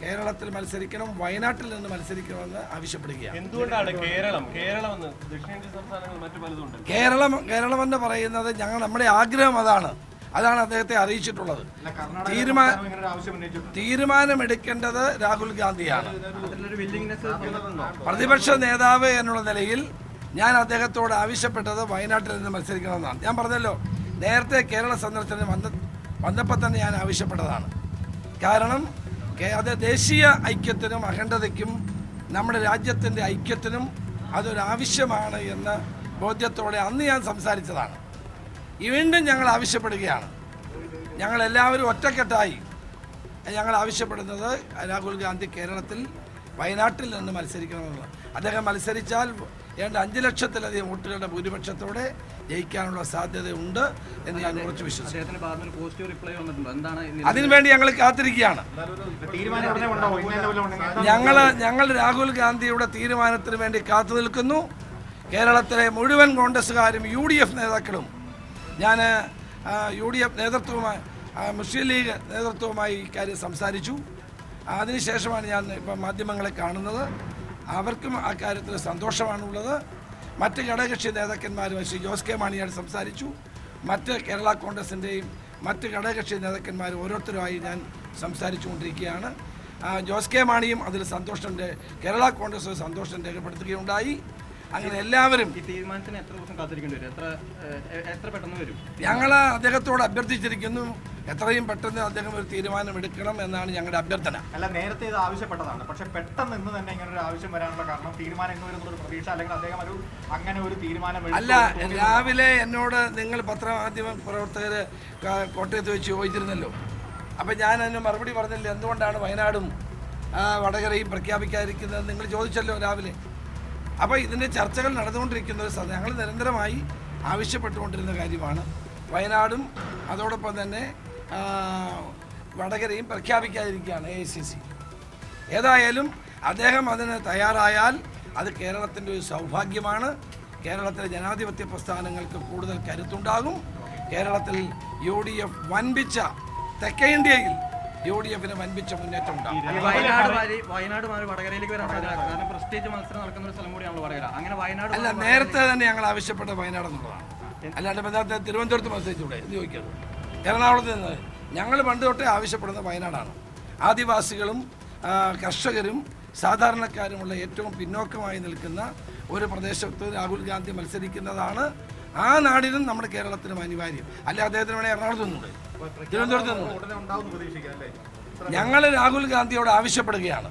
കേരളത്തിൽ മത്സരിക്കണം, വയനാട്ടിൽ നിന്ന് മത്സരിക്കണമെന്ന് ആവശ്യപ്പെടുകയാണ്. എന്തുകൊണ്ടാണ് കേരളം എന്ന് പറയുന്നത് നമ്മുടെ ആഗ്രഹം അതാണ്. അദ്ദേഹത്തെ അറിയിച്ചിട്ടുള്ളത്. തീരുമാനമെടുക്കേണ്ടത് രാഹുൽ ഗാന്ധിയാണ്. പ്രതിപക്ഷ നേതാവ് എന്നുള്ള നിലയിൽ ഞാൻ അദ്ദേഹത്തോട് ആവശ്യപ്പെട്ടത് വയനാട്ടിൽ നിന്ന് മത്സരിക്കണമെന്നാണ്. ഞാൻ പറഞ്ഞല്ലോ, നേരത്തെ കേരള സന്ദർശനത്തിന് വന്നപ്പോൾ തന്നെ ഞാൻ ആവശ്യപ്പെട്ടതാണ്. കാരണം അത് ദേശീയ ഐക്യത്തിനും അഖണ്ഡതയ്ക്കും നമ്മുടെ രാജ്യത്തിൻ്റെ ഐക്യത്തിനും അതൊരാവശ്യമാണ് എന്ന ബോധ്യത്തോടെ അന്ന് ഞാൻ സംസാരിച്ചതാണ്. വീണ്ടും ഞങ്ങൾ ആവശ്യപ്പെടുകയാണ്. ഞങ്ങളെല്ലാവരും ഒറ്റക്കെട്ടായി ഞങ്ങൾ ആവശ്യപ്പെടുന്നത് രാഹുൽ ഗാന്ധി കേരളത്തിൽ വയനാട്ടിൽ നിന്ന് മത്സരിക്കണമെന്നുള്ളത്. അദ്ദേഹം മത്സരിച്ചാൽ 5 ലക്ഷത്തിലധികം വോട്ടുകളുടെ ഭൂരിപക്ഷത്തോടെ ജയിക്കാനുള്ള സാധ്യതയുണ്ട് എന്ന് ഞാൻ ഉറച്ചു വിശ്വസിക്കുന്നു. അതിനുവേണ്ടി ഞങ്ങൾ കാത്തിരിക്കുകയാണ്. ഞങ്ങൾ രാഹുൽ ഗാന്ധിയുടെ തീരുമാനത്തിന് വേണ്ടി കാത്തു നിൽക്കുന്നു. കേരളത്തിലെ മുഴുവൻ കോൺഗ്രസ്സുകാരും UDF നേതാക്കളും, ഞാൻ UDF നേതൃത്വവുമായി മുസ്ലിം ലീഗ് നേതൃത്വവുമായി ഇക്കാര്യം സംസാരിച്ചു. അതിനുശേഷമാണ് ഞാൻ ഇപ്പം മാധ്യമങ്ങളെ കാണുന്നത്. അവർക്കും അക്കാര്യത്തിൽ സന്തോഷമാണുള്ളത്. മറ്റ് ഘടകകക്ഷി നേതാക്കന്മാരുമായി ശ്രീ ജോസ് കെ മാണിയോട് സംസാരിച്ചു. മറ്റ് കേരള കോൺഗ്രസിൻ്റെയും മറ്റ് ഘടകകക്ഷി നേതാക്കന്മാർ ഓരോരുത്തരുമായി ഞാൻ സംസാരിച്ചുകൊണ്ടിരിക്കുകയാണ്. ജോസ് കെ മാണിയും അതിൽ കേരള കോൺഗ്രസ് സന്തോഷം രേഖപ്പെടുത്തുകയുണ്ടായി. അങ്ങനെ എല്ലാവരും ഈ തീരുമാനത്തിന് എത്ര ദിവസം കാത്തിരിക്കേണ്ടി വരും? എത്ര പെട്ടെന്ന് വരും? ഞങ്ങൾ അദ്ദേഹത്തോട് അഭ്യർത്ഥിച്ചിരിക്കുന്നു, എത്രയും പെട്ടെന്ന് അദ്ദേഹം ഒരു തീരുമാനം എടുക്കണം എന്നാണ് ഞങ്ങളുടെ അഭ്യർത്ഥന. അല്ല, നേരത്തെ ഇത് ആവശ്യപ്പെട്ടതാണ്, പക്ഷെ പെട്ടെന്ന് ഇന്ന് തന്നെ ഇങ്ങനെ ഒരു ആവശ്യം വരാനുള്ള കാരണം തീരുമാനം ഇന്ന് വരുന്നൊരു പ്രതീക്ഷ, അല്ലെങ്കിൽ അദ്ദേഹം അങ്ങനെ ഒരു തീരുമാനം അല്ല. രാവിലെ എന്നോട് നിങ്ങൾ പത്രമാധ്യമ പ്രവർത്തകർ കോട്ടയത്ത് വെച്ച് ചോദിച്ചിരുന്നല്ലോ. അപ്പം ഞാൻ അതിന് മറുപടി പറഞ്ഞില്ല, എന്തുകൊണ്ടാണ് വയനാടും വടകരയും പ്രഖ്യാപിക്കാതിരിക്കുന്നത് നിങ്ങൾ ചോദിച്ചല്ലോ രാവിലെ. അപ്പോൾ ഇതിൻ്റെ ചർച്ചകൾ നടന്നുകൊണ്ടിരിക്കുന്ന ഒരു ഞങ്ങൾ നിരന്തരമായി ആവശ്യപ്പെട്ടുകൊണ്ടിരുന്ന കാര്യമാണ്. വയനാടും അതോടൊപ്പം തന്നെ വടകരയും പ്രഖ്യാപിക്കാതിരിക്കുകയാണ് AICC. ഏതായാലും അദ്ദേഹം അതിന് തയ്യാറായാൽ അത് കേരളത്തിൻ്റെ ഒരു സൗഭാഗ്യമാണ്. കേരളത്തിലെ ജനാധിപത്യ പ്രസ്ഥാനങ്ങൾക്ക് കൂടുതൽ കരുത്തുണ്ടാകും. കേരളത്തിൽ UDF വൻപിച്ച തെക്കേ ഇന്ത്യയിൽ UDFന് വൻപിച്ച മുന്നേറ്റം ഉണ്ടാകും. അല്ല, നേരത്തെ തന്നെ ഞങ്ങൾ ആവശ്യപ്പെട്ട വയനാട് എന്നുള്ളതാണ്. അല്ലാണ്ട് ബന്ധത്തെ തിരുവനന്തപുരത്ത് മത്സരിച്ചൂടെ എന്ന് ചോദിക്കുന്നത്. എറണാകുളത്ത് നിന്ന് ഞങ്ങൾ പണ്ട് തൊട്ടേ ആവശ്യപ്പെടുന്നത് വയനാടാണ്. ആദിവാസികളും കർഷകരും സാധാരണക്കാരുമുള്ള ഏറ്റവും പിന്നോക്കമായി നിൽക്കുന്ന ഒരു പ്രദേശത്ത് രാഹുൽ ഗാന്ധി മത്സരിക്കുന്നതാണ് ആ നാടിനും നമ്മുടെ കേരളത്തിനും അനിവാര്യം. അല്ല, അദ്ദേഹത്തിന് വേണേൽ എറണാകുളത്ത് നിന്നുണ്ട്, തിരുവനന്തപുരത്ത് നിന്നുണ്ട്. ഞങ്ങൾ രാഹുൽ ഗാന്ധിയോട് ആവശ്യപ്പെടുകയാണ്.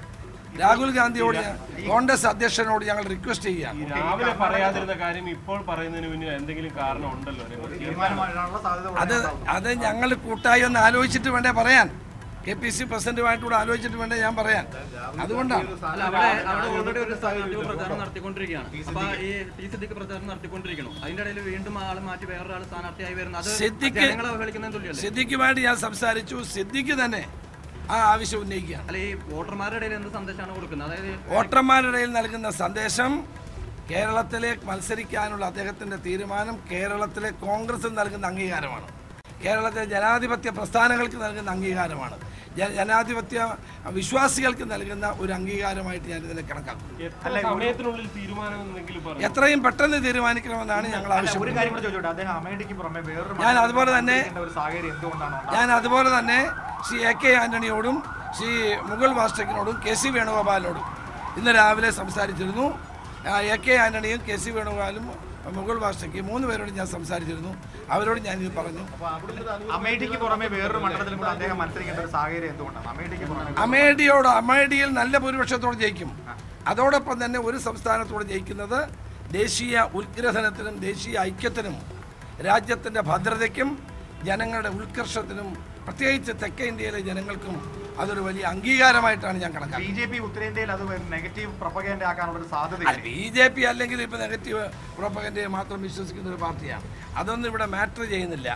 രാഹുൽ ഗാന്ധിയോട് കോൺഗ്രസ് അധ്യക്ഷനോട് ഞങ്ങൾ റിക്വസ്റ്റ് ചെയ്യുകയാണ്. രാവിലെ പറയാതിരുന്ന കാര്യം ഇപ്പോൾ പറയുന്നതിന് മുന്നിൽ എന്തെങ്കിലും കാരണം ഉണ്ടല്ലോ? അത് ഞങ്ങൾ കൂട്ടായി ഒന്ന് ആലോചിച്ചിട്ട് വേണ്ടേ പറയാൻ. KPC പ്രസിഡന്റുമായിട്ടൂടെ ആലോചിച്ചിട്ട് വേണ്ടേ ഞാൻ പറയാൻ. അതുകൊണ്ടാണ് സിദ്ദിഖുമായിട്ട് ഞാൻ സംസാരിച്ചു. സിദ്ദിഖ് തന്നെ ആ ആവശ്യം ഉന്നയിക്കുകയാണ്. വോട്ടർമാരുടെ ഇടയിൽ നൽകുന്ന സന്ദേശം കേരളത്തിലെ മത്സരിക്കാനുള്ള അദ്ദേഹത്തിന്റെ തീരുമാനം കേരളത്തിലെ കോൺഗ്രസ് നൽകുന്ന അംഗീകാരമാണ്. കേരളത്തിലെ ജനാധിപത്യ പ്രസ്ഥാനങ്ങൾക്ക് നൽകുന്ന അംഗീകാരമാണ്. ജനാധിപത്യ വിശ്വാസികൾക്ക് നൽകുന്ന ഒരു അംഗീകാരമായിട്ട് ഞാൻ ഇതിനെ കണക്കാക്കും. എത്രയും പെട്ടെന്ന് തീരുമാനിക്കണമെന്നാണ് ഞങ്ങൾ ആവശ്യപ്പെടുന്നത്. ഞാൻ അതുപോലെ തന്നെ ശ്രീ AK ആന്റണിയോടും ശ്രീ മുകുൾ വാസ്തക്കിനോടും KC വേണുഗോപാലിനോടും ഇന്ന് രാവിലെ സംസാരിച്ചിരുന്നു. AK ആന്റണിയും KC വേണുഗോപാലും മുകുൾ വാസ്തക്ക് 3 പേരോട് ഞാൻ സംസാരിച്ചിരുന്നു. അവരോട് ഞാൻ ഇത് പറഞ്ഞു. അമേഠിയിൽ നല്ല ഭൂരിപക്ഷത്തോടെ ജയിക്കും. അതോടൊപ്പം തന്നെ ഒരു സംസ്ഥാനത്തോടെ ജയിക്കുന്നത് ദേശീയ ഉത്ഗ്രഥനത്തിനും ദേശീയ ഐക്യത്തിനും രാജ്യത്തിൻ്റെ ഭദ്രതയ്ക്കും ജനങ്ങളുടെ ഉത്കർഷത്തിനും പ്രത്യേകിച്ച് തെക്കേ ഇന്ത്യയിലെ ജനങ്ങൾക്കും അതൊരു വലിയ അംഗീകാരമായിട്ടാണ് ഞാൻ കണക്കാക്കുന്നത്. BJP ഉത്തരേന്ത്യയിൽ അത് നെഗറ്റീവ് പ്രൊപ്പഗൻഡ ആക്കാനുള്ള സാധ്യത. BJP അല്ലെങ്കിൽ ഇപ്പോൾ നെഗറ്റീവ് പ്രൊപ്പഗൻഡയെ മാത്രം വിശ്വസിക്കുന്ന ഒരു പാർട്ടിയാണ്. അതൊന്നും ഇവിടെ മാറ്റർ ചെയ്യുന്നില്ല.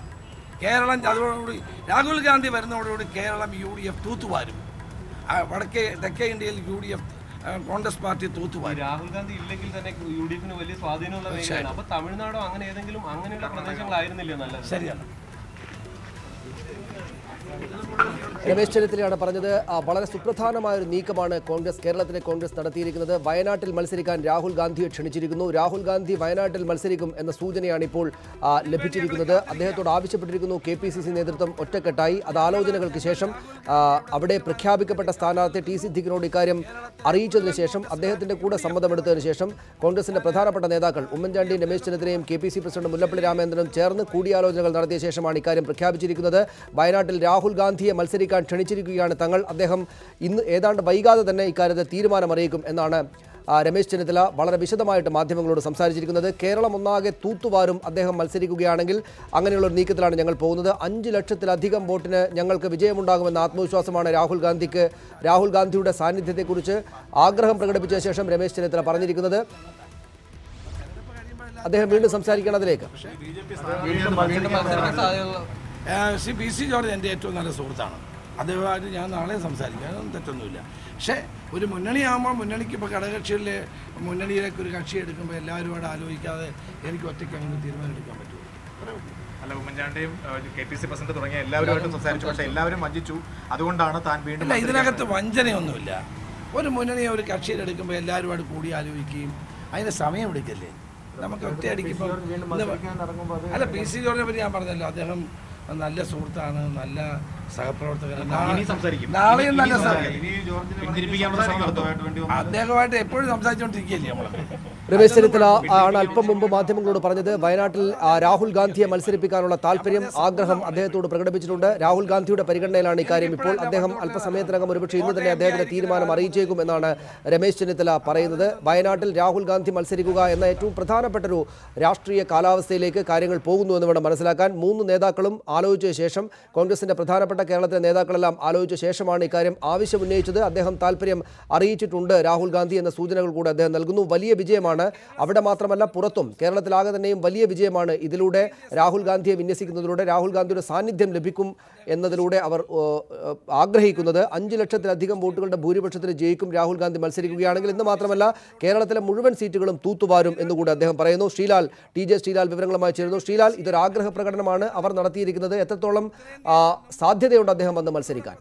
കേരളം അതോടുകൂടി രാഹുൽ ഗാന്ധി വരുന്നതോടുകൂടി കേരളം UDF തൂത്തുവാരും. തെക്കേ ഇന്ത്യയിൽ UDF കോൺഗ്രസ് പാർട്ടി തൂത്തുവാരും. രാഹുൽ ഗാന്ധി ഇല്ലെങ്കിൽ തന്നെ UDFന് വലിയ സ്വാധീനമുള്ള മേഖലയാണ്. അപ്പോൾ തമിഴ്നാടോ അങ്ങനെ ഏതെങ്കിലും അങ്ങനെയുള്ള പ്രദേശങ്ങളായിരുന്നില്ല നല്ലത്? ശരിയാണ്. രമേശ് ചെന്നിത്തലയാണ് പറഞ്ഞത്. വളരെ സുപ്രധാനമായ ഒരു നീക്കമാണ് കേരളത്തിലെ കോൺഗ്രസ് നടത്തിയിരിക്കുന്നത്. വയനാട്ടിൽ മത്സരിക്കാൻ രാഹുൽ ഗാന്ധിയെ ക്ഷണിച്ചിരിക്കുന്നു. രാഹുൽ ഗാന്ധി വയനാട്ടിൽ മത്സരിക്കും എന്ന സൂചനയാണ് ഇപ്പോൾ ലഭിച്ചിരിക്കുന്നത്. അദ്ദേഹത്തോട് ആവശ്യപ്പെട്ടിരിക്കുന്നു KPCC നേതൃത്വം ഒറ്റക്കെട്ടായി. അത് ആലോചനകൾക്ക് ശേഷം അവിടെ പ്രഖ്യാപിക്കപ്പെട്ട സ്ഥാനാർത്ഥി ടി സിദ്ദിഖിനോട് ഇക്കാര്യം അറിയിച്ചതിന് ശേഷം അദ്ദേഹത്തിന്റെ കൂടെ സമ്മതമെടുത്തതിന് ശേഷം കോൺഗ്രസിന്റെ പ്രധാനപ്പെട്ട നേതാക്കൾ ഉമ്മൻചാണ്ടിയും രമേശ് ചെന്നിത്തലയും KPCC പ്രസിഡന്റ് മുല്ലപ്പള്ളി രാമചന്ദ്രനും ചേർന്ന് കൂടിയാലോചനകൾ നടത്തിയ ശേഷമാണ് ഇക്കാര്യം പ്രഖ്യാപിച്ചിരിക്കുന്നത്. വയനാട്ടിൽ രാഹുൽ ഗാന്ധിയെ മത്സരിക്കാൻ ക്ഷണിച്ചിരിക്കുകയാണ് തങ്ങൾ. അദ്ദേഹം ഇന്ന് ഏതാണ്ട് വൈകാതെ തന്നെ ഇക്കാര്യത്തിൽ തീരുമാനമറിയിക്കും എന്നാണ് രമേശ് ചെന്നിത്തല വളരെ വിശദമായിട്ട് മാധ്യമങ്ങളോട് സംസാരിച്ചിരിക്കുന്നത്. കേരളം ഒന്നാകെ തൂത്തുവാരും അദ്ദേഹം മത്സരിക്കുകയാണെങ്കിൽ അങ്ങനെയുള്ള ഒരു നീക്കത്തിലാണ് ഞങ്ങൾ പോകുന്നത്. 5 ലക്ഷത്തിലധികം വോട്ടിന് ഞങ്ങൾക്ക് വിജയമുണ്ടാകുമെന്ന ആത്മവിശ്വാസമാണ് രാഹുൽ ഗാന്ധിയുടെ സാന്നിധ്യത്തെക്കുറിച്ച് ആഗ്രഹം പ്രകടിപ്പിച്ച ശേഷം രമേശ് ചെന്നിത്തല പറഞ്ഞിരിക്കുന്നത്. അദ്ദേഹം വീണ്ടും സംസാരിക്കണം അതിലേക്ക്. PC ജോർജ് എൻ്റെ ഏറ്റവും നല്ല സുഹൃത്താണ്. അദ്ദേഹമായിട്ട് ഞാൻ നാളെ സംസാരിക്കാം, അതൊന്നും തെറ്റൊന്നുമില്ല. പക്ഷേ ഒരു മുന്നണിയാകുമ്പോൾ മുന്നണിക്ക് ഇപ്പോൾ ഘടകകക്ഷികളിലെ മുന്നണിയിലേക്ക് ഒരു കക്ഷി എടുക്കുമ്പോൾ എല്ലാവരുമായിട്ട് ആലോചിക്കാതെ എനിക്ക് ഒറ്റയ്ക്ക് അങ്ങനെ തീരുമാനമെടുക്കാൻ പറ്റുമോ? അല്ല, ഉമ്മൻചാണ്ടിയും KPCC പ്രസിഡന്റ് തുടങ്ങിയ എല്ലാവരുമായിട്ടും സംസാരിച്ചു, പക്ഷേ എല്ലാവരും വഞ്ചിച്ചു. അതുകൊണ്ടാണ് താൻ വീണ്ടും. അല്ല, ഇതിനകത്ത് വഞ്ചനയൊന്നുമില്ല. ഒരു മുന്നണിയെ ഒരു കക്ഷിയിലെടുക്കുമ്പോൾ എല്ലാവരുമായിട്ട് കൂടി ആലോചിക്കുകയും അതിന് സമയം എടുക്കല്ലേ. നമുക്ക് ഒറ്റയടിക്കുമ്പോൾ അല്ല, PC ജോർജിനെ പറ്റി ഞാൻ പറഞ്ഞല്ലോ, അദ്ദേഹം നല്ല സുഹൃത്താണ്, നല്ല സഹപ്രവർത്തകനാണ്. നാളെയും നല്ല അദ്ദേഹമായിട്ട് എപ്പോഴും സംസാരിച്ചുകൊണ്ടിരിക്കുകയല്ലേ നമ്മൾ. രമേശ് ചെന്നിത്തല ആണ് അല്പം മുമ്പ് മാധ്യമങ്ങളോട് പറഞ്ഞത് വയനാട്ടിൽ രാഹുൽ ഗാന്ധിയെ മത്സരിപ്പിക്കാനുള്ള താല്പര്യം, ആഗ്രഹം അദ്ദേഹത്തോട് പ്രകടിപ്പിച്ചിട്ടുണ്ട്. രാഹുൽ ഗാന്ധിയുടെ പരിഗണനയിലാണ് ഇക്കാര്യം. ഇപ്പോൾ അദ്ദേഹം അല്പസമയത്തിനകം ഒരുപക്ഷെ ഇന്ന് തന്നെ അദ്ദേഹത്തിന്റെ തീരുമാനം അറിയിച്ചേക്കും എന്നാണ് രമേശ് ചെന്നിത്തല പറയുന്നത്. വയനാട്ടിൽ രാഹുൽ ഗാന്ധി മത്സരിക്കുക എന്ന ഏറ്റവും പ്രധാനപ്പെട്ട ഒരു രാഷ്ട്രീയ കാലാവസ്ഥയിലേക്ക് കാര്യങ്ങൾ പോകുന്നു എന്ന് വേണം മനസ്സിലാക്കാൻ. 3 നേതാക്കളും ആലോചിച്ച ശേഷം, കോൺഗ്രസിന്റെ പ്രധാനപ്പെട്ട കേരളത്തിലെ നേതാക്കളെല്ലാം ആലോചിച്ച ശേഷമാണ് ഇക്കാര്യം ആവശ്യമുന്നയിച്ചത്. അദ്ദേഹം താല്പര്യം അറിയിച്ചിട്ടുണ്ട് രാഹുൽ ഗാന്ധി എന്ന സൂചനകൾ കൂടെ അദ്ദേഹം നൽകുന്നു. വലിയ വിജയമാണ്. അവിടെ മാത്രമല്ല, പുറത്തും കേരളത്തിലാകെ തന്നെയും വലിയ വിജയമാണ്. ഇതിലൂടെ രാഹുൽ ഗാന്ധിയെ വിന്യസിക്കുന്നതിലൂടെ രാഹുൽ ഗാന്ധിയുടെ സാന്നിധ്യം ലഭിക്കും എന്നതിലൂടെ അവർ ആഗ്രഹിക്കുന്നത്. 5 ലക്ഷത്തിലധികം വോട്ടുകളുടെ ഭൂരിപക്ഷത്തിൽ ജയിക്കും രാഹുൽ ഗാന്ധി മത്സരിക്കുകയാണെങ്കിൽ. എന്ന് മാത്രമല്ല, കേരളത്തിലെ മുഴുവൻ സീറ്റുകളും തൂത്തുവാരും എന്നുകൂടി അദ്ദേഹം പറയുന്നു. TJ ശ്രീലാൽ വിവരങ്ങളുമായി ചേരുന്നു. ശ്രീലാൽ, ഇതൊരു ആഗ്രഹ പ്രകടനമാണ് അവർ നടത്തിയിരിക്കുന്നത്. എത്രത്തോളം സാധ്യതയുണ്ട് അദ്ദേഹം വന്ന് മത്സരിക്കാൻ?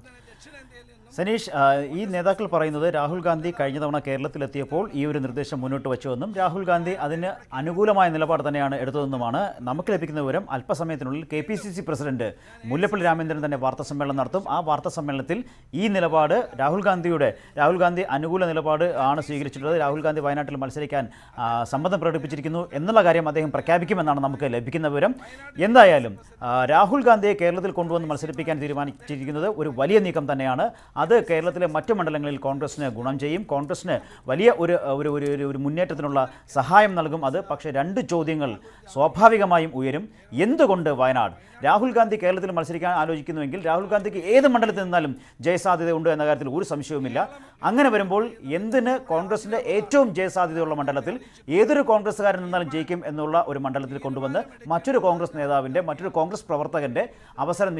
സനീഷ്, ഈ നേതാക്കൾ പറയുന്നത് രാഹുൽ ഗാന്ധി കഴിഞ്ഞ തവണ കേരളത്തിലെത്തിയപ്പോൾ ഈ ഒരു നിർദ്ദേശം മുന്നോട്ട് വെച്ചുവെന്നും രാഹുൽ ഗാന്ധി അതിന് അനുകൂലമായ നിലപാട് തന്നെയാണ് എടുത്തതെന്നുമാണ് നമുക്ക് ലഭിക്കുന്ന വിവരം. അല്പസമയത്തിനുള്ളിൽ KPCC പ്രസിഡന്റ് മുല്ലപ്പള്ളി രാമചന്ദ്രൻ തന്നെ വാർത്താസമ്മേളനം നടത്തും. ആ വാർത്താസമ്മേളനത്തിൽ ഈ നിലപാട് രാഹുൽ ഗാന്ധി അനുകൂല നിലപാട് ആണ് സ്വീകരിച്ചിട്ടുള്ളത്. രാഹുൽ ഗാന്ധി വയനാട്ടിൽ മത്സരിക്കാൻ സമ്മതം പ്രകടിപ്പിച്ചിരിക്കുന്നു എന്നുള്ള കാര്യം അദ്ദേഹം പ്രഖ്യാപിക്കുമെന്നാണ് നമുക്ക് ലഭിക്കുന്ന വിവരം. എന്തായാലും രാഹുൽ ഗാന്ധിയെ കേരളത്തിൽ കൊണ്ടുവന്ന് മത്സരിപ്പിക്കാൻ തീരുമാനിച്ചിരിക്കുന്നത് ഒരു വലിയ നീക്കം തന്നെയാണ്. അത് കേരളത്തിലെ മറ്റു മണ്ഡലങ്ങളിൽ കോൺഗ്രസിന് ഗുണം ചെയ്യും. കോൺഗ്രസിന് വലിയ ഒരു മുന്നേറ്റത്തിനുള്ള സഹായം നൽകും അത്. പക്ഷേ 2 ചോദ്യങ്ങൾ സ്വാഭാവികമായും ഉയരും. എന്തുകൊണ്ട് വയനാട്? രാഹുൽ ഗാന്ധി കേരളത്തിൽ മത്സരിക്കാൻ ആലോചിക്കുന്നുവെങ്കിൽ രാഹുൽ ഗാന്ധിക്ക് ഏത് മണ്ഡലത്തിൽ നിന്നാലും ജയസാധ്യതയുണ്ട് എന്ന കാര്യത്തിൽ ഒരു സംശയവുമില്ല. അങ്ങനെ വരുമ്പോൾ എന്തിന് കോൺഗ്രസിൻ്റെ ഏറ്റവും ജയസാധ്യതയുള്ള മണ്ഡലത്തിൽ ഏതൊരു കോൺഗ്രസ്സുകാരൻ നിന്നാലും ജയിക്കും എന്നുള്ള ഒരു മണ്ഡലത്തിൽ കൊണ്ടുവന്ന് മറ്റൊരു കോൺഗ്രസ് നേതാവിൻ്റെ, മറ്റൊരു കോൺഗ്രസ് പ്രവർത്തകൻ്റെ അവസരം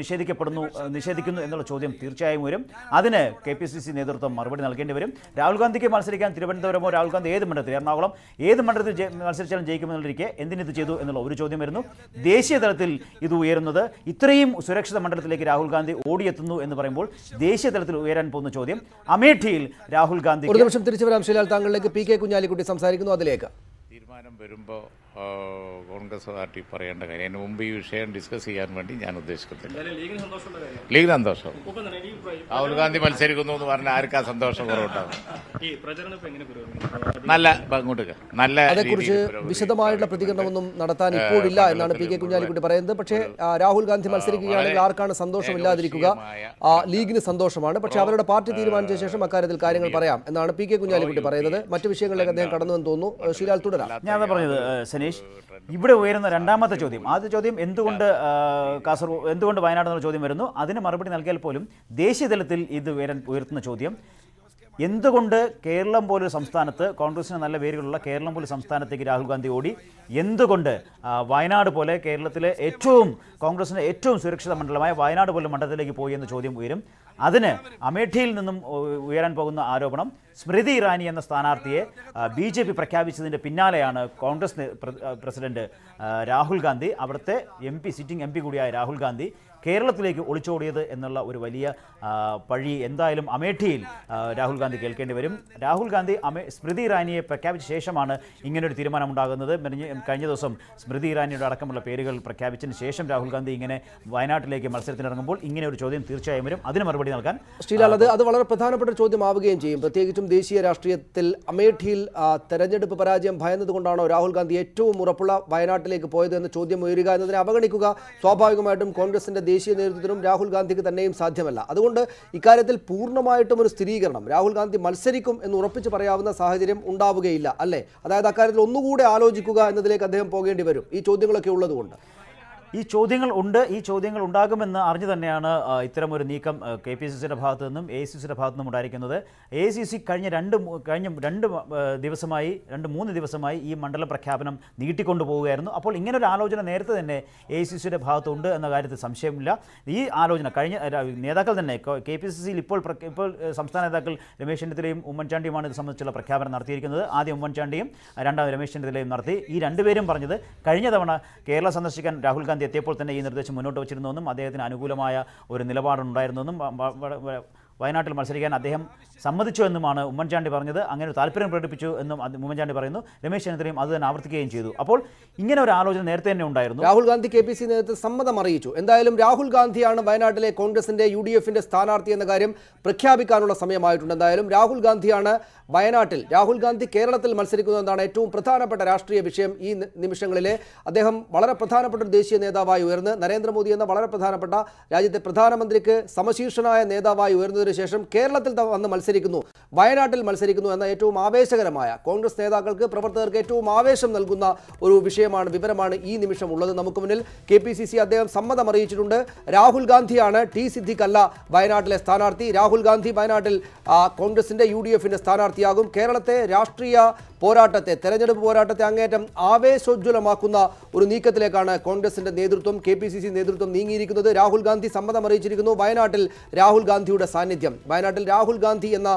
നിഷേധിക്കുന്നു എന്നുള്ള ചോദ്യം തീർച്ചയായും വരും. അതിന് KPCC നേതൃത്വം മറുപടി നൽകേണ്ടി വരും. രാഹുൽ ഗാന്ധിക്ക് മത്സരിക്കാൻ തിരുവനന്തപുരമോ രാഹുൽ ഗാന്ധി ഏത് മണ്ഡലത്തിൽ, എറണാകുളം ഏത് മണ്ഡലത്തിൽ മത്സരിച്ചാലും ജയിക്കുമെന്നുള്ളതിരിക്കെ എന്തിനിത് ചെയ്തു എന്നുള്ള ഒരു ചോദ്യം വരുന്നു. ദേശീയ തലത്തിൽ ഇത് ഉയരുന്നത്, ഇത്രയും സുരക്ഷിത മണ്ഡലത്തിലേക്ക് രാഹുൽ ഗാന്ധി ഓടിയെത്തുന്നു എന്ന് പറയുമ്പോൾ ദേശീയ തലത്തിൽ ഉയരാൻ പോകുന്ന ചോദ്യം, അമേഠിയിൽ രാഹുൽ ഗാന്ധി. ഒരു നിമിഷം തിരിച്ചു വരാം ശ്രീലാൽ, താങ്കളിലേക്ക്. PK കുഞ്ഞാലിക്കുട്ടി സംസാരിക്കുന്നു, അതിലേക്ക്. തീരുമാനം വരുമ്പോൾ കോൺഗ്രസ് പാർട്ടി പറയേണ്ട കാര്യം. അതിന് മുമ്പ് ഈ വിഷയം ഡിസ്കസ് ചെയ്യാൻ വേണ്ടി ഞാൻ ഉദ്ദേശിക്കുന്നില്ല. ലീഗ് സന്തോഷം. രാഹുൽ ഗാന്ധി മത്സരിക്കുന്നു എന്ന് പറഞ്ഞാൽ ആർക്കാ സന്തോഷം കുറവുണ്ടാവും? നല്ല അതേക്കുറിച്ച് വിശദമായിട്ടുള്ള പ്രതികരണമൊന്നും നടത്താൻ ഇപ്പോഴില്ല എന്നാണ് PK കുഞ്ഞാലിക്കുട്ടി പറയുന്നത്. പക്ഷേ രാഹുൽ ഗാന്ധി മത്സരിക്കുകയാണെങ്കിൽ ആർക്കാണ് സന്തോഷമില്ലാതിരിക്കുക? ലീഗിന് സന്തോഷമാണ്. പക്ഷേ അവരുടെ പാർട്ടി തീരുമാനിച്ച ശേഷം അക്കാര്യത്തിൽ കാര്യങ്ങൾ പറയാം എന്നാണ് PK കുഞ്ഞാലിക്കുട്ടി പറയുന്നത്. മറ്റു വിഷയങ്ങളിലേക്ക് അദ്ദേഹം കടന്നുവെന്ന് തോന്നുന്നു. ശ്രീലാൽ, തുടരാം. ഞാൻ പറഞ്ഞത് സനീഷ്, ഇവിടെ ഉയരുന്ന രണ്ടാമത്തെ ചോദ്യം, ആദ്യ ചോദ്യം എന്തുകൊണ്ട് വയനാട് എന്നുള്ള ചോദ്യം വരുന്നു. അതിന് മറുപടി നൽകിയാൽ പോലും ദേശീയ തലത്തിൽ ഇത് ഉയർത്തുന്ന ചോദ്യം, എന്തുകൊണ്ട് കേരളം പോലൊരു സംസ്ഥാനത്ത്, കോൺഗ്രസിന് നല്ല വേരുകളുള്ള കേരളം പോലെ സംസ്ഥാനത്തേക്ക് രാഹുൽ ഗാന്ധി ഓടി? എന്തുകൊണ്ട് വയനാട് പോലെ കേരളത്തിലെ കോൺഗ്രസിന് ഏറ്റവും സുരക്ഷിത മണ്ഡലമായ വയനാട് പോലെ മണ്ഡലത്തിലേക്ക് പോയി എന്ന ചോദ്യം ഉയരും. അതിന് അമേഠിയിൽ നിന്നും ഉയരാൻ പോകുന്ന ആരോപണം, സ്മൃതി ഇറാനി എന്ന സ്ഥാനാർത്ഥിയെ BJP പ്രഖ്യാപിച്ചതിൻ്റെ പിന്നാലെയാണ് കോൺഗ്രസ് പ്രസിഡന്റ് രാഹുൽ ഗാന്ധി, അവിടുത്തെ സിറ്റിംഗ് MP കൂടിയായ രാഹുൽ ഗാന്ധി കേരളത്തിലേക്ക് ഒളിച്ചോടിയത് എന്നുള്ള ഒരു വലിയ പഴി എന്തായാലും അമേഠിയിൽ രാഹുൽ ഗാന്ധി കേൾക്കേണ്ടി വരും. രാഹുൽ ഗാന്ധി സ്മൃതി ഇറാനിയെ പ്രഖ്യാപിച്ച ശേഷമാണ് ഇങ്ങനൊരു തീരുമാനമുണ്ടാകുന്നത്. കഴിഞ്ഞ ദിവസം സ്മൃതി ഇറാനിയുടെ അടക്കമുള്ള പേരുകൾ പ്രഖ്യാപിച്ചതിന് ശേഷം രാഹുൽ ഗാന്ധി ഇങ്ങനെ വയനാട്ടിലേക്ക് മത്സരത്തിനിറങ്ങുമ്പോൾ ഇങ്ങനെ ഒരു ചോദ്യം തീർച്ചയായും വരും. അതിന് മറുപടി നൽകാൻ ശ്രീലാൽ, അത് വളരെ പ്രധാനപ്പെട്ട ഒരു ചോദ്യമാവുകയും ചെയ്യും. പ്രത്യേകിച്ചും ദേശീയ രാഷ്ട്രീയത്തിൽ അമേഠിയിൽ തെരഞ്ഞെടുപ്പ് പരാജയം ഭയന്നതുകൊണ്ടാണോ രാഹുൽ ഗാന്ധി ഏറ്റവും ഉറപ്പുള്ള വയനാട്ടിലേക്ക് പോയത് എന്ന ചോദ്യം ഉയരുക എന്നതിനെ അവഗണിക്കുക സ്വാഭാവികമായിട്ടും കോൺഗ്രസിന്റെ ദേശീയ നേതൃത്വത്തിനും രാഹുൽ ഗാന്ധിക്ക് തന്നെയും സാധ്യമല്ല. അതുകൊണ്ട് ഇക്കാര്യത്തിൽ പൂർണ്ണമായിട്ടും ഒരു സ്ഥിരീകരണം രാഹുൽ ഗാന്ധി മത്സരിക്കും എന്ന് ഉറപ്പിച്ച് പറയാവുന്ന സാഹചര്യം ഉണ്ടാവുകയില്ല, അല്ലേ? അതായത് അക്കാര്യത്തിൽ ഒന്നുകൂടെ ആലോചിക്കുക എന്നതിലേക്ക് അദ്ദേഹം പോകേണ്ടി വരും, ഈ ചോദ്യങ്ങളൊക്കെ ഉള്ളതുകൊണ്ട്. ഈ ചോദ്യങ്ങൾ ഉണ്ടാകുമെന്ന് അറിഞ്ഞു തന്നെയാണ് ഇത്തരമൊരു നീക്കം KPCCയുടെ ഭാഗത്തു നിന്നും AICCയുടെ ഭാഗത്തു നിന്നും ഉണ്ടായിരിക്കുന്നത്. AICC കഴിഞ്ഞ മൂന്ന് ദിവസമായി ഈ മണ്ഡലം പ്രഖ്യാപനം നീട്ടിക്കൊണ്ടുപോവുകയായിരുന്നു. അപ്പോൾ ഇങ്ങനൊരു ആലോചന നേരത്തെ തന്നെ AICCയുടെ ഭാഗത്തുണ്ട് എന്ന കാര്യത്തിൽ സംശയമില്ല. ഈ ആലോചന കഴിഞ്ഞ നേതാക്കൾ തന്നെ KPCCയിൽ ഇപ്പോൾ സംസ്ഥാന നേതാക്കൾ രമേശ് ചെന്നിത്തലയും ഉമ്മൻചാണ്ടിയുമാണ് ഇത് സംബന്ധിച്ചുള്ള പ്രഖ്യാപനം നടത്തിയിരിക്കുന്നത്. ആദ്യം ഉമ്മൻചാണ്ടിയും രണ്ടാമത് രമേശ് ചെന്നിത്തലയും നടത്തി. ഈ രണ്ടുപേരും പറഞ്ഞത് കഴിഞ്ഞ തവണ കേരളം സന്ദർശിക്കാൻ രാഹുൽ ഗാന്ധി എത്തിയപ്പോൾ തന്നെ ഈ നിർദ്ദേശം മുന്നോട്ട് വച്ചിരുന്നുവെന്നും അദ്ദേഹത്തിന് അനുകൂലമായ ഒരു നിലപാടുണ്ടായിരുന്നെന്നും വയനാട്ടിൽ മത്സരിക്കാൻ അദ്ദേഹം സമ്മതിച്ചു എന്നുമാണ് ഉമ്മൻചാണ്ടി പറഞ്ഞത്. അങ്ങനെ ഒരു താല്പര്യം പ്രകടിപ്പിച്ചു എന്നും ഉമ്മൻചാണ്ടി പറയുന്നു. രമേശ് ചെന്നിത്തലയും അത് തന്നെ ആവർത്തിക്കുകയും ചെയ്തു. അപ്പോൾ ഇങ്ങനെ ഒരു ആലോചന നേരത്തെ തന്നെ ഉണ്ടായിരുന്നു. രാഹുൽ ഗാന്ധി KPCC നേതൃത്വം സമ്മതം അറിയിച്ചു. എന്തായാലും രാഹുൽ ഗാന്ധിയാണ് വയനാട്ടിലെ കോൺഗ്രസിന്റെ UDFന്റെ സ്ഥാനാർത്ഥി എന്ന കാര്യം പ്രഖ്യാപിക്കാനുള്ള സമയമായിട്ടുണ്ട്. എന്തായാലും രാഹുൽ ഗാന്ധിയാണ് വയനാട്ടിൽ, രാഹുൽ ഗാന്ധി കേരളത്തിൽ മത്സരിക്കുന്നതെന്നാണ് ഏറ്റവും പ്രധാനപ്പെട്ട രാഷ്ട്രീയ വിഷയം ഈ നിമിഷങ്ങളിലെ. അദ്ദേഹം വളരെ പ്രധാനപ്പെട്ട ഒരു ദേശീയ നേതാവായി ഉയർന്ന് നരേന്ദ്രമോദി എന്ന വളരെ പ്രധാനപ്പെട്ട രാജ്യത്തെ പ്രധാനമന്ത്രിക്ക് സമശീർഷനായ നേതാവായി ഉയർന്നതിന് ശേഷം കേരളത്തിൽ വന്ന് മത്സരിക്കുന്നു, വയനാട്ടിൽ മത്സരിക്കുന്നു എന്ന ഏറ്റവും ആവേശകരമായ, കോൺഗ്രസ് നേതാക്കൾക്ക് പ്രവർത്തകർക്ക് ഏറ്റവും ആവേശം നൽകുന്ന ഒരു വിവരമാണ് ഈ നിമിഷം ഉള്ളത് നമുക്ക് മുന്നിൽ. KPCC അദ്ദേഹം സമ്മതം അറിയിച്ചിട്ടുണ്ട്. രാഹുൽ ഗാന്ധിയാണ്, T സിദ്ദിഖ് അല്ല വയനാട്ടിലെ സ്ഥാനാർത്ഥി. രാഹുൽ ഗാന്ധി വയനാട്ടിൽ കോൺഗ്രസിന്റെ UDFന്റെ സ്ഥാനാർത്ഥിയാകും. കേരളത്തെ രാഷ്ട്രീയ പോരാട്ടത്തെ, തെരഞ്ഞെടുപ്പ് പോരാട്ടത്തെ അങ്ങേറ്റം ആവേശോജ്വലമാക്കുന്ന ഒരു നീക്കത്തിലേക്കാണ് കോൺഗ്രസിന്റെ നേതൃത്വം, KPCC നേതൃത്വം നീങ്ങിയിരിക്കുന്നത്. രാഹുൽ ഗാന്ധി സമ്മതം അറിയിച്ചിരിക്കുന്നു. വയനാട്ടിൽ രാഹുൽ ഗാന്ധിയുടെ സാന്നിധ്യം, വയനാട്ടിൽ രാഹുൽ ഗാന്ധി എന്ന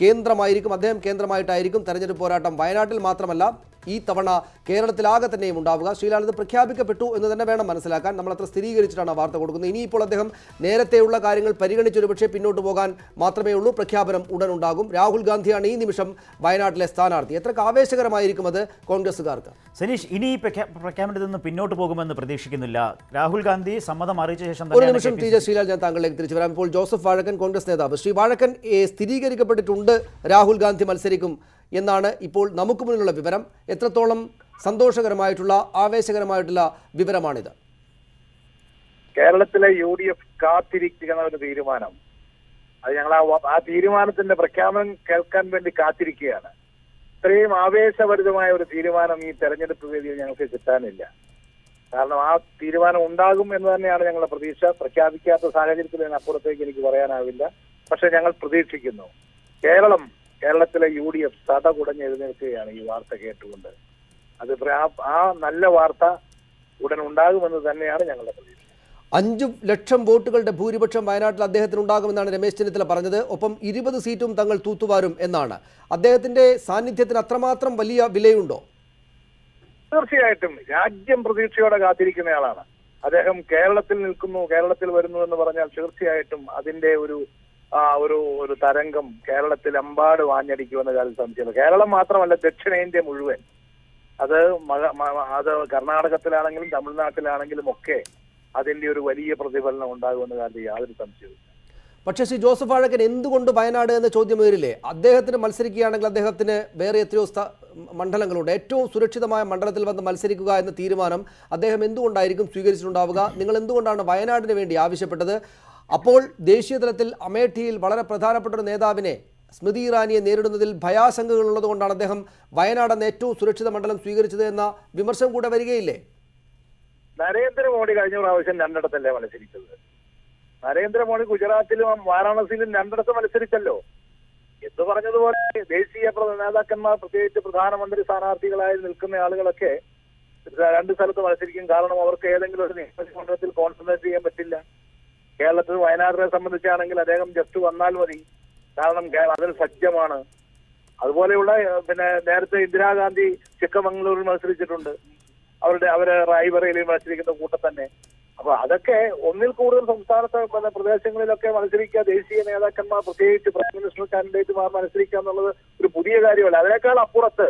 കേന്ദ്രമായിരിക്കും, അദ്ദേഹം കേന്ദ്രമായിട്ടായിരിക്കും തെരഞ്ഞെടുപ്പ് പോരാട്ടം. വയനാട്ടിൽ മാത്രമല്ല, ഈ തവണ കേരളത്തിലാകെ തന്നെയും ഉണ്ടാവുക. ശ്രീലാൽ, ഇത് പ്രഖ്യാപിക്കപ്പെട്ടു എന്ന് തന്നെ വേണം മനസ്സിലാക്കാൻ. നമ്മൾ അത്ര സ്ഥിരീകരിച്ചിട്ടാണ് വാർത്ത കൊടുക്കുന്നത്. ഇനിയിപ്പോൾ അദ്ദേഹം നേരത്തെയുള്ള കാര്യങ്ങൾ പരിഗണിച്ചൊരു പക്ഷേ പിന്നോട്ട് പോകാൻ മാത്രമേ ഉള്ളൂ. പ്രഖ്യാപനം ഉടൻ ഉണ്ടാകും. രാഹുൽ ഗാന്ധിയാണ് ഈ നിമിഷം വയനാട്ടിലെ സ്ഥാനാർത്ഥി. എത്ര ആവേശകരമായിരിക്കും അത് കോൺഗ്രസുകാർക്ക്. സനീഷ്, ഇനി ഈ പ്രഖ്യാപനത്തിൽ നിന്ന് പിന്നോട്ട് പോകുമെന്ന് പ്രതീക്ഷിക്കുന്നില്ല. രാഹുൽ ഗാന്ധി സമ്മതം അറിയിച്ച ശേഷം ഒരു നിമിഷം ശ്രീലാൽ, ഞാൻ താങ്കളിലേക്ക് തിരിച്ചു വരാം. ഇപ്പോൾ ജോസഫ് വാഴക്കൻ, കോൺഗ്രസ് നേതാവ്. ശ്രീ വാഴക്കൻ, സ്ഥിരീകരിക്കപ്പെട്ടിട്ടുണ്ട് രാഹുൽ ഗാന്ധി മത്സരിക്കും എന്നാണ് ഇപ്പോൾ നമുക്ക് മുന്നിലുള്ള വിവരം. എത്രത്തോളം സന്തോഷകരമായിട്ടുള്ള, ആവേശകരമായിട്ടുള്ള വിവരമാണിത്? കേരളത്തിലെ UDF കാത്തിരിക്കുന്ന ഒരു തീരുമാനം, അത് ഞങ്ങൾ ആ തീരുമാനത്തിന്റെ പ്രഖ്യാപനം കേൾക്കാൻ വേണ്ടി കാത്തിരിക്കുകയാണ്. ഇത്രയും ആവേശഭരിതമായ ഒരു തീരുമാനം ഈ തെരഞ്ഞെടുപ്പ് വേദിയിൽ ഞങ്ങൾക്ക് കിട്ടാനില്ല. കാരണം ആ തീരുമാനം ഉണ്ടാകും എന്ന് തന്നെയാണ് ഞങ്ങളുടെ പ്രതീക്ഷ. പ്രഖ്യാപിക്കാത്ത സാഹചര്യത്തിൽ അപ്പുറത്തേക്ക് എനിക്ക് പറയാനാവില്ല. പക്ഷെ ഞങ്ങൾ പ്രതീക്ഷിക്കുന്നു. കേരളത്തിലെ UDF സടകുടഞ്ഞ് എഴുന്നേൽക്കുകയാണ് ഈ വാർത്ത കേട്ടുകൊണ്ട്. അത് ആ നല്ല വാർത്ത ഉടൻ ഉണ്ടാകുമെന്ന് തന്നെയാണ് ഞങ്ങളുടെ പ്രതീക്ഷ. 5 ലക്ഷം വോട്ടുകളുടെ ഭൂരിപക്ഷം വയനാട്ടിൽ അദ്ദേഹത്തിന് ഉണ്ടാകുമെന്നാണ് രമേശ് ചെന്നിത്തല പറഞ്ഞത്. ഒപ്പം 20 സീറ്റും തങ്ങൾ തൂത്തുവാരും എന്നാണ്. അദ്ദേഹത്തിന്റെ സാന്നിധ്യത്തിന് അത്രമാത്രം വലിയ വിലയുണ്ടോ? തീർച്ചയായിട്ടും രാജ്യം പ്രതീക്ഷയോടെ കാത്തിരിക്കുന്നയാളാണ് അദ്ദേഹം. കേരളത്തിൽ നിൽക്കുന്നു, കേരളത്തിൽ വരുന്നു എന്ന് പറഞ്ഞാൽ തീർച്ചയായിട്ടും അതിന്റെ ഒരു തരംഗം കേരളത്തിലെമ്പാട് വാഞ്ഞടിക്കുമെന്ന കാര്യം സംശയമില്ല. കേരളം മാത്രമല്ല, ദക്ഷിണേന്ത്യ മുഴുവൻ, അത് കർണാടകത്തിലാണെങ്കിലും തമിഴ്നാട്ടിലാണെങ്കിലും ഒക്കെ അതിന്റെ ഒരു വലിയ പ്രതിഫലനം ഉണ്ടാകുമെന്ന കാര്യത്തിൽ യാതൊരു സംശയവും. പക്ഷേ ശ്രീ ജോസഫ് വാഴക്കൻ, എന്തുകൊണ്ട് വയനാട് എന്ന ചോദ്യം ഉയരില്ലേ? അദ്ദേഹത്തിന് മത്സരിക്കുകയാണെങ്കിൽ അദ്ദേഹത്തിന് വേറെ എത്രയോ മണ്ഡലങ്ങളുണ്ട്. ഏറ്റവും സുരക്ഷിതമായ മണ്ഡലത്തിൽ വന്ന് മത്സരിക്കുക എന്ന തീരുമാനം അദ്ദേഹം എന്തുകൊണ്ടായിരിക്കും സ്വീകരിച്ചിട്ടുണ്ടാവുക? നിങ്ങൾ എന്തുകൊണ്ടാണ് വയനാടിന് വേണ്ടി ആവശ്യപ്പെട്ടത്? അപ്പോൾ ദേശീയ തലത്തിൽ അമേഠിയിൽ വളരെ പ്രധാനപ്പെട്ട ഒരു നേതാവിനെ, സ്മൃതി ഇറാനിയെ നേരിടുന്നതിൽ ഭയാശങ്കകളുള്ളത് കൊണ്ടാണ് അദ്ദേഹം വയനാട് എന്ന ഏറ്റവും സുരക്ഷിത മണ്ഡലം സ്വീകരിച്ചത് എന്ന വിമർശനം കൂടെ വരികയില്ലേ? നരേന്ദ്രമോദി കഴിഞ്ഞ പ്രാവശ്യം 2 ഇടത്തല്ലേ മത്സരിച്ചത്? നരേന്ദ്രമോദി ഗുജറാത്തിലും വാരാണസിയിലും 2 ഇടത്ത് മത്സരിച്ചല്ലോ. എന്ന് പറഞ്ഞതുപോലെ ദേശീയ നേതാക്കന്മാർ, പ്രത്യേകിച്ച് പ്രധാനമന്ത്രി സ്ഥാനാർത്ഥികളായി നിൽക്കുന്ന ആളുകളൊക്കെ 2 സ്ഥലത്ത് മത്സരിക്കും. കാരണം അവർക്ക് ഏതെങ്കിലും ഒരു നിയമമണ്ഡലത്തിൽ കോൺസെൻട്രേറ്റ് ചെയ്യാൻ പറ്റില്ല. കേരളത്തിൽ വയനാടിനെ സംബന്ധിച്ചാണെങ്കിൽ അദ്ദേഹം ജസ്റ്റ് വന്നാൽ മതി. കാരണം അതിൽ സജ്ജമാണ്. അതുപോലെയുള്ള നേരത്തെ ഇന്ദിരാഗാന്ധി ചിക്കമംഗളൂരിൽ മത്സരിച്ചിട്ടുണ്ട്. അവരെ റായ്ബറേലിയിൽ മത്സരിക്കുന്ന കൂട്ടം തന്നെ. അപ്പൊ അതൊക്കെ ഒന്നിൽ കൂടുതൽ സംസ്ഥാനത്തെ പ്രദേശങ്ങളിലൊക്കെ മത്സരിക്കുക, ദേശീയ നേതാക്കന്മാർ പ്രത്യേകിച്ച് പ്രൈം മിനിസ്റ്റർ കാൻഡിഡേറ്റുമാർ മത്സരിക്കുക എന്നുള്ളത് ഒരു പുതിയ കാര്യമല്ല. അതിനേക്കാൾ അപ്പുറത്ത്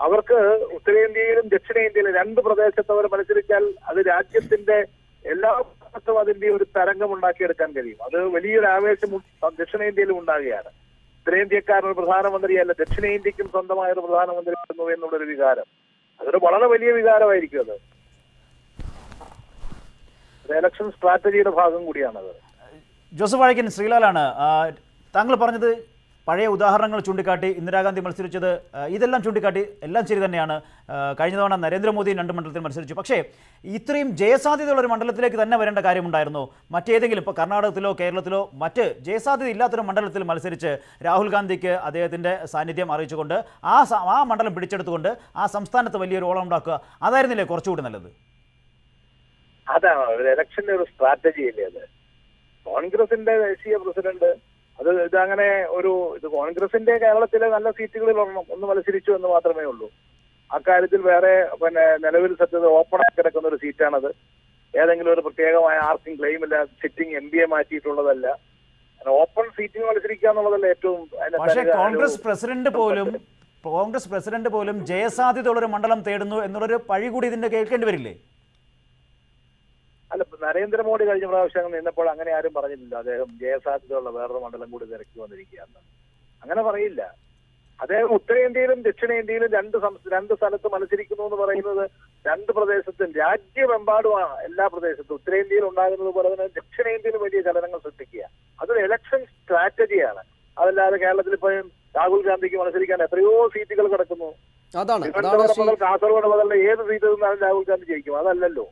അവർക്ക് ഉത്തരേന്ത്യയിലും ദക്ഷിണേന്ത്യയിലും 2 പ്രദേശത്ത് അവർ മത്സരിച്ചാൽ അത് രാജ്യത്തിന്റെ എല്ലാ ഭാഗത്തും അതിന്റെ ഒരു തരംഗം ഉണ്ടാക്കിയെടുക്കാൻ കഴിയും. അത് വലിയൊരു ആവേശം ദക്ഷിണേന്ത്യയിലും ഉണ്ടാകുകയാണ്. ഉത്തരേന്ത്യക്കാരൻ പ്രധാനമന്ത്രിയല്ല, ദക്ഷിണേന്ത്യക്കും സ്വന്തമായ ഒരു പ്രധാനമന്ത്രി വരുന്നു എന്നുള്ളൊരു വികാരം, അതൊരു വളരെ വലിയ വികാരമായിരിക്കും. അത് ഇലക്ഷൻ സ്ട്രാറ്റജിയുടെ ഭാഗം കൂടിയാണത്. ജോസഫ് വാഴക്കൻ, ശ്രീലാലാണ്. താങ്കൾ പറഞ്ഞത് പഴയ ഉദാഹരണങ്ങൾ ചൂണ്ടിക്കാട്ടി, ഇന്ദിരാഗാന്ധി മത്സരിച്ചത്, ഇതെല്ലാം ചൂണ്ടിക്കാട്ടി എല്ലാം ശരി തന്നെയാണ്. കഴിഞ്ഞ തവണ നരേന്ദ്രമോദി 2 മണ്ഡലത്തിൽ മത്സരിച്ചു. പക്ഷേ ഇത്രയും ജയസാധ്യതയുള്ള ഒരു മണ്ഡലത്തിലേക്ക് തന്നെ വരേണ്ട കാര്യമുണ്ടായിരുന്നോ? മറ്റേതെങ്കിലും ഇപ്പോൾ കർണാടകത്തിലോ കേരളത്തിലോ മറ്റ് ജയസാധ്യത ഇല്ലാത്തൊരു മണ്ഡലത്തിൽ മത്സരിച്ച് രാഹുൽ ഗാന്ധിക്ക് അദ്ദേഹത്തിൻ്റെ സാന്നിധ്യം അറിയിച്ചുകൊണ്ട് ആ മണ്ഡലം പിടിച്ചെടുത്തുകൊണ്ട് ആ സംസ്ഥാനത്ത് വലിയൊരു ഓളം ഉണ്ടാക്കുക, അതായിരുന്നില്ലേ കുറച്ചുകൂടി നല്ലത്? അതാണ് ഒരു ഇലക്ഷന്റെ ഒരു സ്ട്രാറ്റജി അല്ലേ അത്. കോൺഗ്രസിന്റെ ദേശീയ പ്രസിഡന്റ് ഇതങ്ങനെ ഇത് കോൺഗ്രസിന്റെ കേരളത്തിലെ നല്ല സീറ്റുകളിൽ ഒന്ന് മത്സരിച്ചു എന്ന് മാത്രമേ ഉള്ളൂ. അക്കാര്യത്തിൽ വേറെ നിലവിൽ സത്യത ഓപ്പണായി കിടക്കുന്ന ഒരു സീറ്റാണത്. ഏതെങ്കിലും ഒരു പ്രത്യേകമായ ആർക്കും ക്ലെയിമില്ല, സിറ്റിംഗ് MP മാറ്റിയിട്ടുള്ളതല്ല. ഓപ്പൺ സീറ്റിംഗ് മത്സരിക്കുക എന്നുള്ളതല്ല ഏറ്റവും. പക്ഷേ കോൺഗ്രസ് പ്രസിഡന്റ് പോലും ജയസാധ്യതയുള്ളൊരു മണ്ഡലം തേടുന്നു എന്നുള്ളൊരു പഴി കൂടി ഇതിന്റെ കേൾക്കേണ്ടി വരില്ലേ? അല്ല, നരേന്ദ്രമോദി കഴിഞ്ഞ പ്രാവശ്യം നിന്നപ്പോൾ അങ്ങനെ ആരും പറഞ്ഞിട്ടില്ല അദ്ദേഹം ജയസാധ്യതയുള്ള വേറൊരു മണ്ഡലം കൂടി തിരക്കി വന്നിരിക്കുകയെന്ന്. അങ്ങനെ പറയില്ല. അദ്ദേഹം ഉത്തരേന്ത്യയിലും ദക്ഷിണേന്ത്യയിലും 2 സ്ഥലത്ത് മത്സരിക്കുന്നു എന്ന് പറയുന്നത് 2 പ്രദേശത്തും രാജ്യമെമ്പാടുമാണ്. എല്ലാ പ്രദേശത്തും ഉത്തരേന്ത്യയിൽ ഉണ്ടാകുന്നത് പോലെ തന്നെ ദക്ഷിണേന്ത്യയിൽ വലിയ ചലനങ്ങൾ സൃഷ്ടിക്കുക, അതൊരു ഇലക്ഷൻ സ്ട്രാറ്റജിയാണ്. അതല്ലാതെ കേരളത്തിൽ ഇപ്പോൾ രാഹുൽ ഗാന്ധിക്ക് മത്സരിക്കാൻ എത്രയോ സീറ്റുകൾ കിടക്കുന്നു. തിരുവനന്തപുരം മുതൽ കാസർഗോഡ് മുതൽ ഏത് സീറ്റ് നിന്നാലും രാഹുൽ ഗാന്ധി ജയിക്കും. അതല്ലല്ലോ,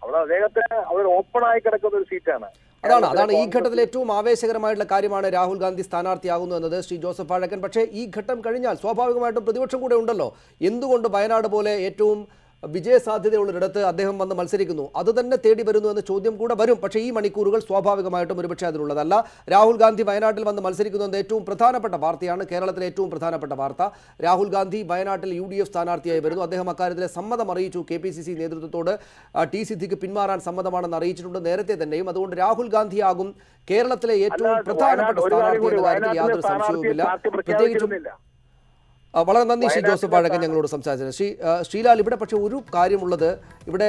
അവിടെ അദ്ദേഹത്തിന് അവർ ഓപ്പണായി കിടക്കുന്ന ഒരു സീറ്റാണ്. അതാണ് ഈ ഘട്ടത്തിൽ ഏറ്റവും ആവേശകരമായിട്ടുള്ള കാര്യമാണ് രാഹുൽ ഗാന്ധി സ്ഥാനാർത്ഥിയാകുന്നു എന്നത്, ശ്രീ ജോസഫ് വാഴക്കൻ. പക്ഷേ ഈ ഘട്ടം കഴിഞ്ഞാൽ സ്വാഭാവികമായിട്ടും പ്രതിപക്ഷം കൂടെ ഉണ്ടല്ലോ. എന്തുകൊണ്ട് വയനാട് പോലെ ഏറ്റവും വിജയസാധ്യതയുള്ളൊരിടത്ത് അദ്ദേഹം വന്ന് മത്സരിക്കുന്നു, അത് തന്നെ തേടി വരുന്നു എന്ന ചോദ്യം കൂടെ വരും. പക്ഷേ ഈ മണിക്കൂറുകൾ സ്വാഭാവികമായിട്ടും ഒരുപക്ഷെ അതിലുള്ളതല്ല. രാഹുൽ ഗാന്ധി വയനാട്ടിൽ വന്ന് മത്സരിക്കുന്നു എന്ന ഏറ്റവും പ്രധാനപ്പെട്ട വാർത്തയാണ്, കേരളത്തിലെ ഏറ്റവും പ്രധാനപ്പെട്ട വാർത്ത. രാഹുൽ ഗാന്ധി വയനാട്ടിൽ UDF സ്ഥാനാർത്ഥിയായി വരുന്നു. അദ്ദേഹം അക്കാര്യത്തിലെ സമ്മതം അറിയിച്ചു. KPCC നേതൃത്വത്തോട് T സിദ്ദിഖ് പിന്മാറാൻ സമ്മതമാണെന്ന് അറിയിച്ചിട്ടുണ്ട് നേരത്തെ തന്നെയും. അതുകൊണ്ട് രാഹുൽ ഗാന്ധിയാകും കേരളത്തിലെ ഏറ്റവും പ്രധാനപ്പെട്ട സ്ഥാനാർത്ഥി എന്ന കാര്യത്തിൽ യാതൊരു സംശയവുമില്ല. പ്രത്യേകിച്ചും വളരെ നന്ദി ശ്രീ ജോസഫ് വാഴക്കൻ ഞങ്ങളോട് സംസാരിച്ചത്. ശ്രീലാൽ, ഇവിടെ പക്ഷേ ഒരു കാര്യമുള്ളത്, ഇവിടെ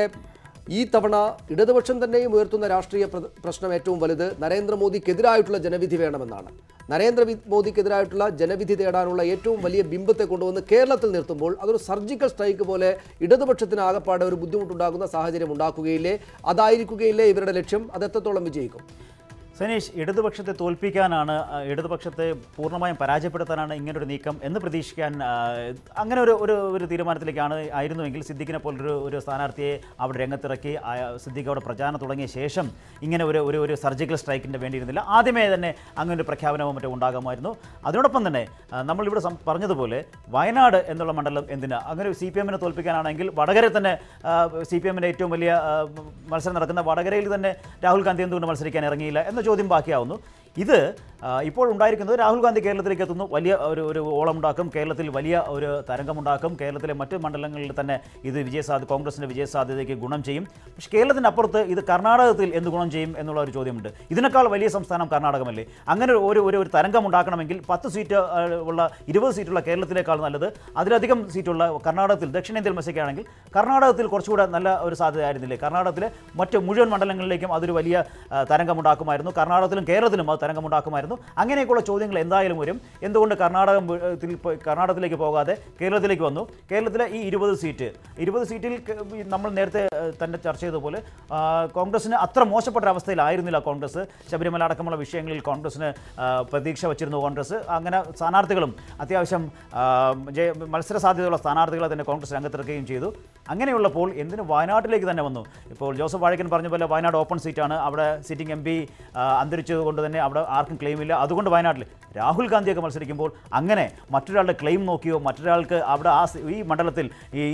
ഈ തവണ ഇടതുപക്ഷം തന്നെയും ഉയർത്തുന്ന രാഷ്ട്രീയ പ്രശ്നം ഏറ്റവും വലുത് നരേന്ദ്രമോദിക്കെതിരായിട്ടുള്ള ജനവിധി വേണമെന്നാണ്. നരേന്ദ്രമോദിക്കെതിരായിട്ടുള്ള ജനവിധി തേടാനുള്ള ഏറ്റവും വലിയ ബിംബത്തെ കൊണ്ടുവന്ന് കേരളത്തിൽ നിർത്തുമ്പോൾ അതൊരു സർജിക്കൽ സ്ട്രൈക്ക് പോലെ ഇടതുപക്ഷത്തിന് ആകപ്പാടെ ഒരു ബുദ്ധിമുട്ടുണ്ടാകുന്ന സാഹചര്യം ഉണ്ടാക്കുകയില്ലേ? അതായിരിക്കുകയില്ലേ ഇവരുടെ ലക്ഷ്യം? അത് എത്രത്തോളം വിജയിക്കും? സനീഷ്, ഇടതുപക്ഷത്തെ തോൽപ്പിക്കാനാണ്, ഇടതുപക്ഷത്തെ പൂർണ്ണമായും പരാജയപ്പെടുത്താനാണ് ഇങ്ങനൊരു നീക്കം എന്ന് പ്രതീക്ഷിക്കാൻ അങ്ങനെ ഒരു തീരുമാനത്തിലേക്കാണ് ആയിരുന്നുവെങ്കിൽ സിദ്ദിഖിനെ പോലൊരു സ്ഥാനാർത്ഥിയെ അവിടെ രംഗത്തിറക്കി സിദ്ദിഖ് അവിടെ പ്രചാരണം തുടങ്ങിയ ശേഷം ഇങ്ങനെ ഒരു സർജിക്കൽ സ്ട്രൈക്കിൻ്റെ വേണ്ടിയിരുന്നില്ല. ആദ്യമേ തന്നെ അങ്ങനെ ഒരു പ്രഖ്യാപനമോ മറ്റോ ഉണ്ടാകുമായിരുന്നു. അതിനോടൊപ്പം തന്നെ നമ്മളിവിടെ പറഞ്ഞതുപോലെ വയനാട് എന്നുള്ള മണ്ഡലം എന്തിനാ? അങ്ങനെ CPM-നെ തോൽപ്പിക്കാനാണെങ്കിൽ വടകര തന്നെ CPM-ന്റെ ഏറ്റവും വലിയ മത്സരം നടക്കുന്ന വടകരയിൽ തന്നെ രാഹുൽ ഗാന്ധി എന്തുകൊണ്ട് മത്സരിക്കാൻ ഇറങ്ങിയില്ല എന്ന ചോദ്യം ബാക്കിയാവുന്നു. ഇത് ഇപ്പോൾ ഉണ്ടായിരിക്കുന്നത് രാഹുൽ ഗാന്ധി കേരളത്തിലേക്ക് എത്തുന്നു, വലിയ ഒരു ഓളമുണ്ടാക്കും, കേരളത്തിൽ വലിയ ഒരു തരംഗമുണ്ടാക്കും, കേരളത്തിലെ മറ്റ് മണ്ഡലങ്ങളിൽ തന്നെ ഇത് കോൺഗ്രസിൻ്റെ വിജയസാധ്യതയ്ക്ക് ഗുണം ചെയ്യും. പക്ഷേ കേരളത്തിൻ്റെ അപ്പുറത്ത് ഇത് കർണാടകത്തിൽ എന്ത് ഗുണം ചെയ്യും എന്നുള്ള ഒരു ചോദ്യമുണ്ട്. ഇതിനേക്കാൾ വലിയ സംസ്ഥാനം കർണാടകമല്ലേ? അങ്ങനെ ഒരു തരംഗം ഉണ്ടാക്കണമെങ്കിൽ 10 സീറ്റ് ഉള്ള 20 സീറ്റുള്ള കേരളത്തിലേക്കാൾ നല്ലത് അതിലധികം സീറ്റുള്ള കർണാടകത്തിൽ ദക്ഷിണേന്ത്യയിൽ മത്സരിക്കുകയാണെങ്കിൽ കർണാടകത്തിൽ കുറച്ചുകൂടെ നല്ല ഒരു സാധ്യത ആയിരുന്നില്ലേ? കർണാടകത്തിൽ മറ്റ് മുഴുവൻ മണ്ഡലങ്ങളിലേക്കും അതൊരു വലിയ തരംഗമുണ്ടാക്കുമായിരുന്നു. കർണാടകത്തിലും കേരളത്തിലും അത് തരംഗമുണ്ടാക്കുമായിരുന്നു. അങ്ങനെയൊക്കെയുള്ള ചോദ്യങ്ങൾ എന്തായാലും വരും. എന്തുകൊണ്ട് കർണാടകത്തിലേക്ക് പോകാതെ കേരളത്തിലേക്ക് വന്നു? കേരളത്തിലെ ഈ 20 സീറ്റിൽ നമ്മൾ നേരത്തെ തന്നെ ചർച്ച ചെയ്തതുപോലെ കോൺഗ്രസിന് അത്ര മോശപ്പെട്ട അവസ്ഥയിലായിരുന്നില്ല. കോൺഗ്രസ് ശബരിമല അടക്കമുള്ള വിഷയങ്ങളിൽ കോൺഗ്രസിന് പ്രതീക്ഷ വച്ചിരുന്നു. കോൺഗ്രസ് അങ്ങനെ സ്ഥാനാർത്ഥികളും അത്യാവശ്യം മത്സര സാധ്യതയുള്ള സ്ഥാനാർത്ഥികളെ തന്നെ കോൺഗ്രസ് രംഗത്തിറക്കുകയും ചെയ്തു. അങ്ങനെയുള്ളപ്പോൾ എന്തിന് വയനാട്ടിലേക്ക് തന്നെ വന്നു? ഇപ്പോൾ ജോസഫ് വാഴക്കൻ പറഞ്ഞ പോലെ വയനാട് ഓപ്പൺ സീറ്റാണ്. അവിടെ സിറ്റിംഗ് MP അന്തരിച്ചതുകൊണ്ട് തന്നെ അവിടെ ആർക്കും ക്ലെയിമില്ല. അതുകൊണ്ട് വയനാട്ടിൽ രാഹുൽ ഗാന്ധിയൊക്കെ മത്സരിക്കുമ്പോൾ അങ്ങനെ മറ്റൊരാളുടെ ക്ലെയിം നോക്കിയോ മറ്റൊരാൾക്ക് അവിടെ ഈ മണ്ഡലത്തിൽ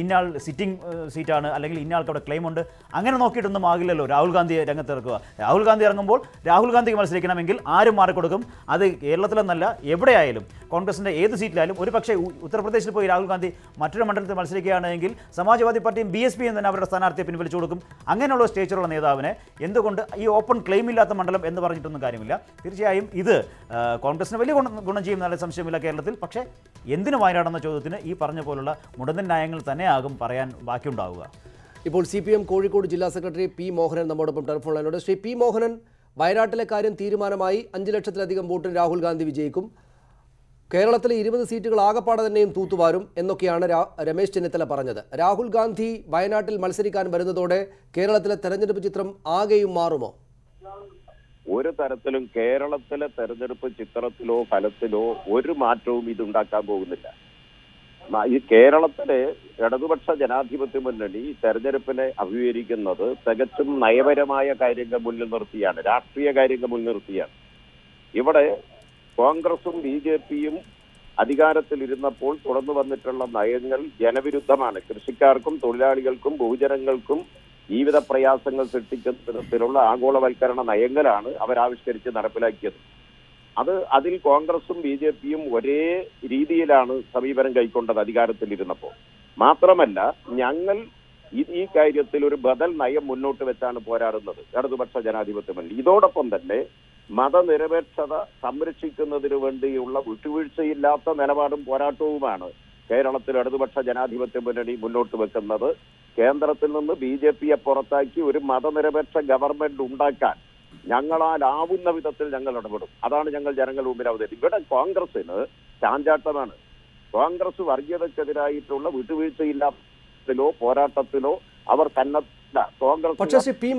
ഇന്നയാൾ സിറ്റിംഗ് സീറ്റാണ് അല്ലെങ്കിൽ ഇന്നയാൾക്ക് അവിടെ ക്ലെയിം ഉണ്ട് അങ്ങനെ നോക്കിയിട്ടൊന്നും ആകില്ലല്ലോ രാഹുൽ ഗാന്ധിയെ രംഗത്തിറക്കുക. രാഹുൽ ഗാന്ധി ഇറങ്ങുമ്പോൾ രാഹുൽ ഗാന്ധിക്ക് മത്സരിക്കണമെങ്കിൽ ആരും മാറിക്കൊടുക്കും. അത് കേരളത്തിലെന്നല്ല എവിടെയായാലും കോൺഗ്രസിൻ്റെ ഏത് സീറ്റിലായാലും ഒരു പക്ഷേ ഉത്തർപ്രദേശിൽ പോയി രാഹുൽ ഗാന്ധി മറ്റൊരു മണ്ഡലത്തിൽ മത്സരിക്കുകയാണെങ്കിൽ സമാജ്വാദി പാർട്ടിയും BSP തന്നെ അവരുടെ സ്ഥാനാർത്ഥിയെ പിൻവലിച്ചു കൊടുക്കും. അങ്ങനെയുള്ള സ്റ്റേജിലുള്ള നേതാവിനെ എന്തുകൊണ്ട് ഈ ഓപ്പൺ ക്ലെയിം ഇല്ലാത്ത മണ്ഡലം എന്ന് പറഞ്ഞിട്ടൊന്നും കാര്യമില്ല. തീർച്ചയായും ഇത് കോൺഗ്രസിന് വലിയ ഗുണം ചെയ്യും നല്ല സംശയമില്ല കേരളത്തിൽ. പക്ഷേ എന്തിനു വയനാടെന്ന ചോദ്യത്തിന് ഈ പറഞ്ഞ പോലുള്ള മുടന്തൻ ന്യായങ്ങൾ തന്നെയാകും പറയാൻ ബാക്കിയുണ്ടാവുക. ഇപ്പോൾ CPM കോഴിക്കോട് ജില്ലാ സെക്രട്ടറി P. മോഹനൻ നമ്മോടൊപ്പം ടെലിഫോൺ ലൈനിലുണ്ട്. ശ്രീ P. മോഹനൻ, വയനാട്ടിലെ കാര്യം തീരുമാനമായി. 5 ലക്ഷത്തിലധികം വോട്ടിന് രാഹുൽ ഗാന്ധി വിജയിക്കും. കേരളത്തിലെ 20 സീറ്റുകൾ ആകപ്പാടെ തന്നെയും തൂത്തുവാരും എന്നൊക്കെയാണ് രമേശ് ചെന്നിത്തല പറഞ്ഞത്. രാഹുൽ ഗാന്ധി വയനാട്ടിൽ മത്സരിക്കാൻ വരുന്നതോടെ കേരളത്തിലെ തെരഞ്ഞെടുപ്പ് ചിത്രം ആകെയും മാറുമോ? ഒരു തരത്തിലും കേരളത്തിലെ തെരഞ്ഞെടുപ്പ് ചിത്രത്തിലോ ഫലത്തിലോ ഒരു മാറ്റവും ഇതുണ്ടാക്കാൻ പോകുന്നില്ല. ഈ കേരളത്തിലെ ഇടതുപക്ഷ ജനാധിപത്യ മുന്നണി തെരഞ്ഞെടുപ്പിനെ അഭിമുഖീകരിക്കുന്നത് തികച്ചും നയപരമായ കാര്യങ്ങൾ മുന്നിൽ നിർത്തിയാണ്, രാഷ്ട്രീയ കാര്യങ്ങൾ മുന്നിൽ നിർത്തിയാണ്. ഇവിടെ കോൺഗ്രസും BJPയും അധികാരത്തിലിരുന്നപ്പോൾ തുടർന്നു വന്നിട്ടുള്ള നയങ്ങൾ ജനവിരുദ്ധമാണ്. കൃഷിക്കാർക്കും തൊഴിലാളികൾക്കും ബഹുജനങ്ങൾക്കും ജീവിത പ്രയാസങ്ങൾ സൃഷ്ടിക്കുന്ന തരത്തിലുള്ള ആഗോളവൽക്കരണ നയങ്ങളാണ് അവരാവിഷ്കരിച്ച് നടപ്പിലാക്കിയത്. അതിൽ കോൺഗ്രസും BJPയും ഒരേ രീതിയിലാണ് സമീപനം കൈക്കൊണ്ടത് അധികാരത്തിലിരുന്നപ്പോൾ. മാത്രമല്ല, ഞങ്ങൾ ഈ കാര്യത്തിൽ ഒരു ബദൽ നയം മുന്നോട്ട് വെച്ചാണ് പോരാടുന്നത് ഇടതുപക്ഷ ജനാധിപത്യ മുന്നണി. ഇതോടൊപ്പം തന്നെ മതനിരപേക്ഷത സംരക്ഷിക്കുന്നതിന് വേണ്ടിയുള്ള വിട്ടുവീഴ്ചയില്ലാത്ത നിലപാടും പോരാട്ടവുമാണ് കേരളത്തിൽ ഇടതുപക്ഷ ജനാധിപത്യ മുന്നണി മുന്നോട്ട് വെക്കുന്നത്. കേന്ദ്രത്തിൽ നിന്ന് BJPയെ പുറത്താക്കി ഒരു മതനിരപേക്ഷ ഗവൺമെന്റ് ഉണ്ടാക്കാൻ ഞങ്ങളാലാവുന്ന വിധത്തിൽ ഞങ്ങൾ ഇടപെടും. അതാണ് ഞങ്ങൾ ജനങ്ങളുടെ മുമ്പിൽ അവതരിപ്പിക്കും. ഇവിടെ കോൺഗ്രസിന് ചാഞ്ചാട്ടമാണ്. കോൺഗ്രസ് വർഗീയതക്കെതിരായിട്ടുള്ള വിട്ടുവീഴ്ചയില്ലാത്തതിലോ പോരാട്ടത്തിലോ അവർ സന്നദ്ധ. കോൺഗ്രസ് പക്ഷേ ശ്രീ P.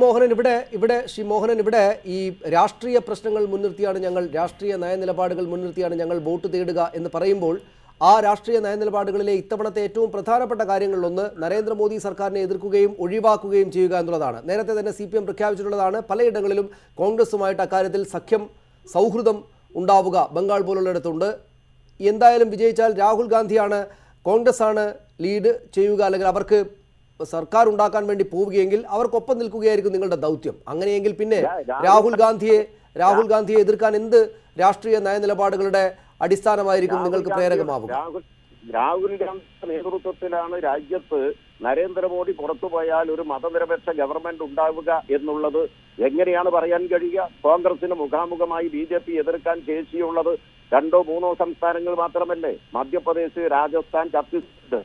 മോഹനൻ ഇവിടെ ഈ രാഷ്ട്രീയ പ്രശ്നങ്ങൾ മുൻനിർത്തിയാണ് ഞങ്ങൾ, രാഷ്ട്രീയ നയനിലപാടുകൾ മുൻനിർത്തിയാണ് ഞങ്ങൾ വോട്ട് തേടുക എന്ന് പറയുമ്പോൾ ആ രാഷ്ട്രീയ നയനിലപാടുകളിലെ ഇത്തവണത്തെ ഏറ്റവും പ്രധാനപ്പെട്ട കാര്യങ്ങളിലൊന്ന് നരേന്ദ്രമോദി സർക്കാരിനെ എതിർക്കുകയും ഒഴിവാക്കുകയും ചെയ്യുക എന്നുള്ളതാണ്. നേരത്തെ തന്നെ CPM പ്രഖ്യാപിച്ചിട്ടുള്ളതാണ്. പലയിടങ്ങളിലും കോൺഗ്രസുമായിട്ട് അക്കാര്യത്തിൽ സൗഹൃദം ഉണ്ടാവുക ബംഗാൾ പോലുള്ളിടത്തുണ്ട്. എന്തായാലും വിജയിച്ചാൽ രാഹുൽ ഗാന്ധിയാണ്, കോൺഗ്രസ് ആണ് ലീഡ് ചെയ്യുക, അല്ലെങ്കിൽ അവർക്ക് സർക്കാർ ഉണ്ടാക്കാൻ വേണ്ടി പോവുകയെങ്കിൽ അവർക്കൊപ്പം നിൽക്കുകയായിരിക്കും നിങ്ങളുടെ ദൗത്യം. അങ്ങനെയെങ്കിൽ പിന്നെ രാഹുൽ ഗാന്ധിയെ എതിർക്കാൻ എന്ത് രാഷ്ട്രീയ നയനിലപാടുകളുടെ അടിസ്ഥാനമായിരിക്കും നിങ്ങൾക്ക് പ്രേരകമാവുക? രാഹുൽ ഗാന്ധി നേതൃത്വത്തിലാണ് രാജ്യത്ത് നരേന്ദ്രമോദി പുറത്തുപോയാൽ ഒരു മതനിരപേക്ഷ ഗവൺമെന്റ് ഉണ്ടാവുക എന്നുള്ളത് എങ്ങനെയാണ് പറയാൻ കഴിയുക? കോൺഗ്രസിന് മുഖാമുഖമായി BJP എതിർക്കാൻ ശേഷിയുള്ളത് 2-3 സംസ്ഥാനങ്ങൾ മാത്രമല്ലേ? മധ്യപ്രദേശ്, രാജസ്ഥാൻ, ഛത്തീസ്ഗഡ്.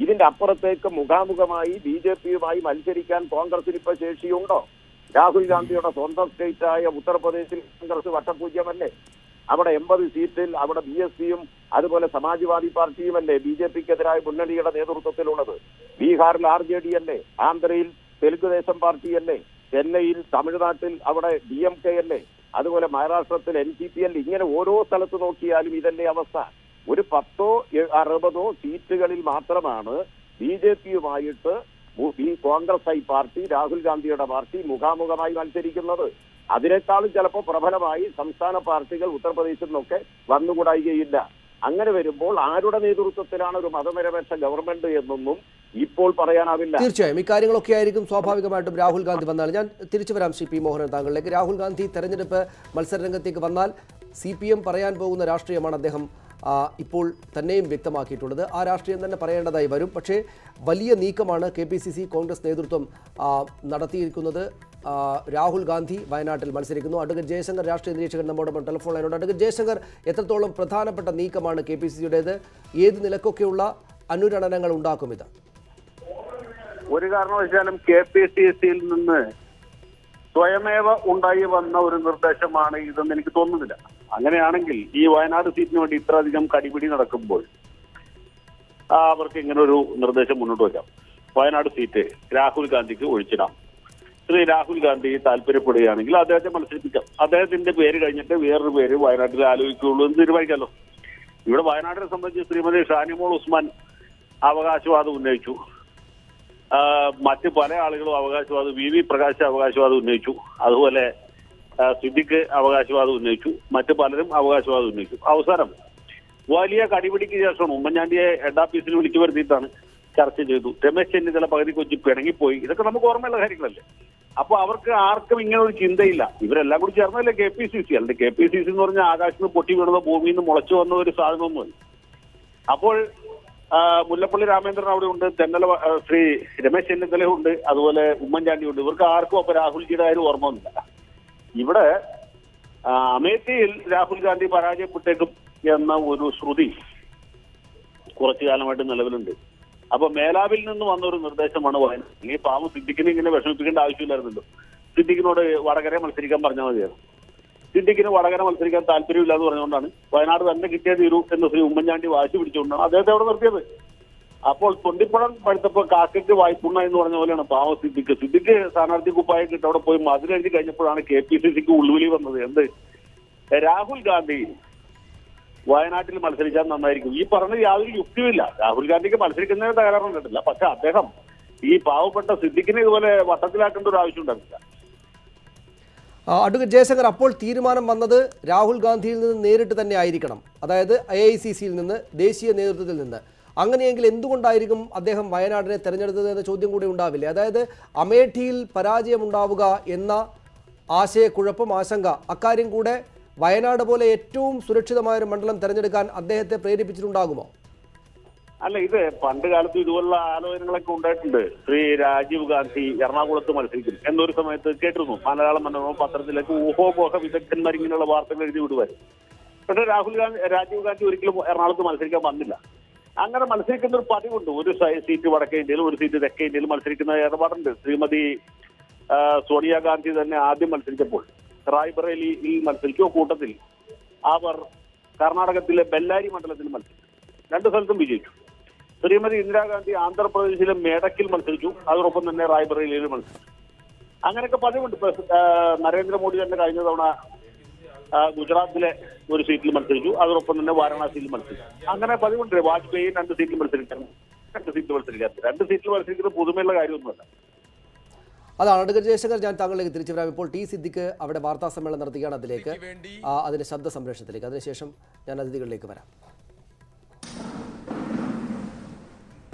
ഇതിന്റെ അപ്പുറത്തേക്ക് മുഖാമുഖമായി BJPയുമായി മത്സരിക്കാൻ കോൺഗ്രസിന് ഇപ്പൊ ശേഷിയുണ്ടോ? രാഹുൽ ഗാന്ധിയുടെ സ്വന്തം സ്റ്റേറ്റായ ഉത്തർപ്രദേശിൽ കോൺഗ്രസ് വട്ടപൂജ്യമല്ലേ? അവിടെ 80 സീറ്റിൽ അവിടെ BSPയും അതുപോലെ സമാജ്വാദി പാർട്ടിയുമല്ലേ BJPക്കെതിരായ മുന്നണിയുടെ നേതൃത്വത്തിലുള്ളത്? ബീഹാറിൽ RJD അല്ലേ? ആന്ധ്രയിൽ തെലുങ്കുദേശം പാർട്ടിയല്ലേ? ചെന്നൈയിൽ, തമിഴ്നാട്ടിൽ അവിടെ DMK അല്ലേ? അതുപോലെ മഹാരാഷ്ട്രത്തിൽ NCP അല്ലേ? ഇങ്ങനെ ഓരോ സ്ഥലത്ത് നോക്കിയാലും ഇതല്ലേ അവസ്ഥ. ഒരു 10-60 സീറ്റുകളിൽ മാത്രമാണ് BJPയുമായിട്ട് കോൺഗ്രസ് പാർട്ടി, രാഹുൽ ഗാന്ധിയുടെ പാർട്ടി മുഖാമുഖമായി മത്സരിക്കുന്നത്. അതിനേക്കാളും ചിലപ്പോൾ പ്രബലമായി സംസ്ഥാന പാർട്ടികൾ ഉത്തർപ്രദേശിൽ നിന്നൊക്കെ വന്നുകൂടായികയില്ല. അങ്ങനെ വരുമ്പോൾ ആരുടെ നേതൃത്വത്തിലാണ് ഒരു മതനിരപേക്ഷ ഗവൺമെന്റ് എന്നൊന്നും ഇപ്പോൾ പറയാനാവില്ല. തീർച്ചയായും ഇക്കാര്യങ്ങളൊക്കെ ആയിരിക്കും സ്വാഭാവികമായിട്ടും രാഹുൽ ഗാന്ധി വന്നാൽ. ഞാൻ തിരിച്ചു വരാം ശ്രീ P. മോഹനൻ താങ്കളിലേക്ക്. രാഹുൽ ഗാന്ധി തെരഞ്ഞെടുപ്പ് മത്സരരംഗത്തേക്ക് വന്നാൽ CPM പറയാൻ പോകുന്ന രാഷ്ട്രീയമാണ് അദ്ദേഹം ഇപ്പോൾ തന്നെയും വ്യക്തമാക്കിയിട്ടുള്ളത്. ആ രാഷ്ട്രീയം തന്നെ പറയേണ്ടതായി വരും. പക്ഷേ വലിയ നീക്കമാണ് KPCC കോൺഗ്രസ് നേതൃത്വം നടത്തിയിരിക്കുന്നത്. രാഹുൽ ഗാന്ധി വയനാട്ടിൽ മത്സരിക്കുന്നു. അഡ്വക്കേറ്റ് ജയശങ്കർ രാഷ്ട്രീയ നിരീക്ഷകൻ നമ്മോടൊപ്പം ടെലിഫോൺ ലൈനുണ്ട്. അഡ്വക്കേറ്റ് ജയശങ്കർ, എത്രത്തോളം പ്രധാനപ്പെട്ട നീക്കമാണ് KPCCയുടേത്? ഏത് നിലക്കൊക്കെയുള്ള അനുരണനങ്ങൾ ഉണ്ടാക്കും ഇത്? ഒരു കാരണവശാലും KPCCയിൽ നിന്ന് സ്വയമേവ ഉണ്ടായി വന്ന ഒരു നിർദ്ദേശമാണ് ഇതെന്ന് എനിക്ക് തോന്നുന്നില്ല. അങ്ങനെയാണെങ്കിൽ ഈ വയനാട് സീറ്റിന് വേണ്ടി ഇത്രയധികം കടിപിടി നടക്കുമ്പോൾ അവർക്ക് ഇങ്ങനെ ഒരു നിർദ്ദേശം മുന്നോട്ട് വയ്ക്കാം. വയനാട് സീറ്റ് രാഹുൽ ഗാന്ധിക്ക് ഒഴിച്ചിടാം. ശ്രീ രാഹുൽ ഗാന്ധി താല്പര്യപ്പെടുകയാണെങ്കിൽ അദ്ദേഹത്തെ മത്സരിപ്പിക്കാം. അദ്ദേഹത്തിന്റെ പേര് കഴിഞ്ഞിട്ട് വേറൊരു പേര് വയനാട്ടിൽ ആലോചിക്കുകയുള്ളൂ എന്ന് തീരുമാനിക്കാമല്ലോ. ഇവിടെ വയനാട്ടിനെ സംബന്ധിച്ച് ശ്രീമതി ഷാനിമോൾ ഉസ്മാൻ അവകാശവാദം ഉന്നയിച്ചു. മറ്റ് പല ആളുകളും അവകാശവാദം, VV പ്രകാശ് അവകാശവാദം ഉന്നയിച്ചു. അതുപോലെ സിദ്ദിഖ് അവകാശവാദം ഉന്നയിച്ചു. മറ്റ് പലരും അവകാശവാദം ഉന്നയിച്ചു. അവസാനം വലിയ കടിപിടിക്ക് ശേഷം ഉമ്മൻചാണ്ടിയെ ഹെഡ് ഓഫീസിൽ വിളിച്ചു വരുത്തിയിട്ടാണ് ചർച്ച ചെയ്തു. രമേശ് ചെന്നിത്തല പകുതി കൊച്ചി പിണങ്ങിപ്പോയി. ഇതൊക്കെ നമുക്ക് ഓർമ്മയുള്ള കാര്യങ്ങളല്ലേ. അപ്പൊ അവർക്ക് ആർക്കും ഇങ്ങനെ ഒരു ചിന്തയില്ല. ഇവരെല്ലാം കൂടി ചേർന്നല്ലേ KPCC. അല്ലെ KPCC എന്ന് പറഞ്ഞാൽ ആകാശത്ത് നിന്ന് പൊട്ടി വീണതോ ഭൂമിയിൽ നിന്ന് മുളച്ചു വന്ന ഒരു സാധനമൊന്നുമല്ല. അപ്പോൾ മുല്ലപ്പള്ളി രാമേന്ദ്രൻ അവിടെ ഉണ്ട്, ശ്രീ രമേശ് ചെന്നിത്തല ഉണ്ട്, അതുപോലെ ഉമ്മൻചാണ്ടി ഉണ്ട്. ഇവർക്ക് ആർക്കും അപ്പൊ രാഹുൽജിയുടെ കാര്യം ഓർമ്മ ഒന്നുമില്ല. ഇവിടെ അമേഠിയിൽ രാഹുൽ ഗാന്ധി പരാജയപ്പെട്ടേക്കും എന്ന ഒരു ശ്രുതി കുറച്ചു കാലമായിട്ട് നിലവിലുണ്ട്. അപ്പൊ മേലാവിൽ നിന്ന് വന്ന ഒരു നിർദ്ദേശമാണ് വയനാട്ടിൽ. ഈ പാവം സിദ്ദിഖിനെ ഇങ്ങനെ വിഷമിപ്പിക്കേണ്ട ആവശ്യമില്ലായിരുന്നല്ലോ. സിദ്ദിഖിനോട് വടകര മത്സരിക്കാൻ പറഞ്ഞാൽ മതിയായിരുന്നു. സിദ്ദിഖിന് വടകര മത്സരിക്കാൻ താല്പര്യമില്ല എന്ന് പറഞ്ഞുകൊണ്ടാണ് വയനാട് തന്നെ കിട്ടിയേ തീരൂ എന്ന് ശ്രീ ഉമ്മൻചാണ്ടി വാശി പിടിച്ചുകൊണ്ടാണ് അദ്ദേഹത്തെ അവിടെ നിർത്തിയത്. അപ്പോൾ തൊണ്ടിപ്പഴം പഴുത്തപ്പോൾ കാക്കയ്ക്ക് വായ്പുണ്ണ എന്ന് പറഞ്ഞ പോലെയാണ് പാവം സിദ്ദിഖ് സ്ഥാനാർത്ഥി കുപ്പായി കിട്ടി അവിടെ പോയി മതിലെഴുതി കഴിഞ്ഞപ്പോഴാണ് KPCCക്ക് ഉള്ളുവിളി വന്നത്. എന്ത് രാഹുൽ ഗാന്ധി വയനാട്ടിൽ മത്സരിച്ചാൽ നന്നായിരിക്കും. ഈ പറഞ്ഞത് യാതൊരു യുക്തിയുമില്ല. രാഹുൽ ഗാന്ധിക്ക് മത്സരിക്കുന്നതിന് തകരാറും കണ്ടില്ല. പക്ഷെ അദ്ദേഹം ഈ പാവപ്പെട്ട സിദ്ദിഖിനെ ഇതുപോലെ വട്ടത്തിലാക്കേണ്ട ഒരു ആവശ്യം ഉണ്ടാവില്ല. അഡ്വക്കേറ്റ് ജയശങ്കർ, അപ്പോൾ തീരുമാനം വന്നത് രാഹുൽ ഗാന്ധിയിൽ നിന്ന് നേരിട്ട് തന്നെ ആയിരിക്കണം, അതായത് AICCയിൽ നിന്ന്, ദേശീയ നേതൃത്വത്തിൽ നിന്ന്. അങ്ങനെയെങ്കിൽ എന്തുകൊണ്ടായിരിക്കും അദ്ദേഹം വയനാടിനെ തെരഞ്ഞെടുത്തത് എന്ന ചോദ്യം കൂടി ഉണ്ടാവില്ലേ? അതായത് അമേഠിയിൽ പരാജയമുണ്ടാവുക എന്ന ആശയക്കുഴപ്പം, ആശങ്ക, അക്കാര്യം കൂടെ വയനാട് പോലെ ഏറ്റവും സുരക്ഷിതമായൊരു മണ്ഡലം തെരഞ്ഞെടുക്കാൻ അദ്ദേഹത്തെ പ്രേരിപ്പിച്ചിട്ടുണ്ടാകുമോ? അല്ല, ഇത് പണ്ട് കാലത്ത് ഇതുപോലുള്ള ആലോചനകളൊക്കെ ഉണ്ടായിട്ടുണ്ട്. ശ്രീ രാജീവ് ഗാന്ധി എറണാകുളത്ത് മത്സരിക്കും എന്നൊരു സമയത്ത് കേട്ടിരുന്നു. മലയാള മനോരമ പത്രത്തിലേക്ക് ഊഹോപോഹ വിദഗ്ധന്മാർ ഇങ്ങനെയുള്ള വാർത്തകൾ എഴുതി വിടുവായിരുന്നു. പക്ഷേ രാജീവ് ഗാന്ധി ഒരിക്കലും എറണാകുളത്ത് മത്സരിക്കാൻ വന്നില്ല. അങ്ങനെ മത്സരിക്കുന്ന ഒരു പതിവുണ്ട്. ഒരു സീറ്റ് വടക്കേ ഇന്ത്യയിലും ഒരു സീറ്റ് തെക്കേ ഇന്ത്യയിലും മത്സരിക്കുന്ന ഏർപ്പാടുണ്ട്. ശ്രീമതി സോണിയാഗാന്ധി തന്നെ ആദ്യം മത്സരിച്ചപ്പോൾ റായ്ബറേലിയിൽ മത്സരിക്കുക. കൂട്ടത്തിൽ അവർ കർണാടകത്തിലെ ബെല്ലാരി മണ്ഡലത്തിൽ മത്സരിച്ചു. 2 സ്ഥലത്തും വിജയിച്ചു. ശ്രീമതി ഇന്ദിരാഗാന്ധി ആന്ധ്രാപ്രദേശിലെ മേഡക്കിൽ മത്സരിച്ചു. അതോടൊപ്പം തന്നെ റായ്ബറേലിയിൽ മത്സരിച്ചു. അങ്ങനെയൊക്കെ പതിവുണ്ട്. നരേന്ദ്രമോദി തന്നെ കഴിഞ്ഞ തവണ ഗുജറാത്തിലെ ഒരു സീറ്റിൽ മത്സരിച്ചു. അതോടൊപ്പം തന്നെ വാരണാസിയിൽ മത്സരിച്ചു. അങ്ങനെ പതിവുണ്ട്. വാജ്പേയി 2 സീറ്റിൽ മത്സരിക്കണം, 2 സീറ്റിൽ മത്സരിക്കാത്ത, 2 സീറ്റിൽ മത്സരിക്കുന്നത് പുതുമയുള്ള കാര്യമൊന്നുമല്ല. അതാണ് അഡ്വക്കേറ്റ് ജയശങ്കർ. ഞാൻ താങ്കളിലേക്ക് തിരിച്ചു വരാം. ഇപ്പോൾ സിദ്ദിഖ് അവിടെ വാർത്താ സമ്മേളനം നടത്തുകയാണ്. അതിന്റെ ശബ്ദ സംപ്രേഷണത്തിലേക്ക്, അതിനുശേഷം ഞാൻ അതിഥികളിലേക്ക് വരാം.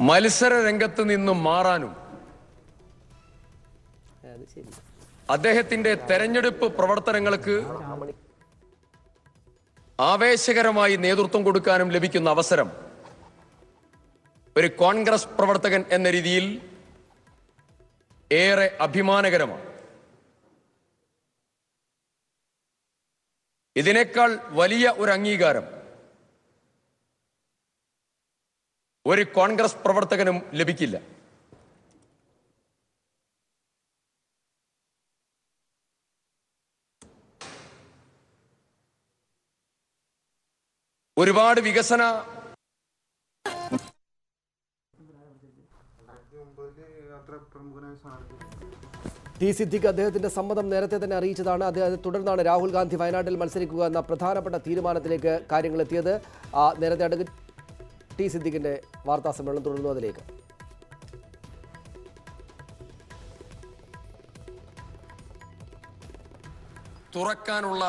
മത്സര രംഗത്ത് നിന്നും മാറാനും അദ്ദേഹത്തിന്റെ തെരഞ്ഞെടുപ്പ് പ്രവർത്തനങ്ങൾക്ക് ആവേശകരമായി നേതൃത്വം കൊടുക്കാനും ലഭിക്കുന്ന അവസരം ഒരു കോൺഗ്രസ് പ്രവർത്തകൻ എന്ന രീതിയിൽ ഏറെ അഭിമാനകരമാണ്. ഇതിനേക്കാൾ വലിയ ഒരു അംഗീകാരം ഒരു കോൺഗ്രസ് പ്രവർത്തകനും ലഭിക്കില്ല. ഒരുപാട് വികസന സിദ്ദിഖ് അദ്ദേഹത്തിന്റെ സമ്മതം നേരത്തെ തന്നെ അറിയിച്ചതാണ്. അത് തുടർന്നാണ് രാഹുൽ ഗാന്ധി വയനാട്ടിൽ മത്സരിക്കുക എന്ന പ്രധാനപ്പെട്ട തീരുമാനത്തിലേക്ക് കാര്യങ്ങൾ എത്തിയത്. നേരത്തെ അഡ്വക്കേറ്റ് സിദ്ദിഖിന്റെ വാർത്താ സമ്മേളനം തുടർന്നു. അതിലേക്ക് തുറക്കാനുള്ള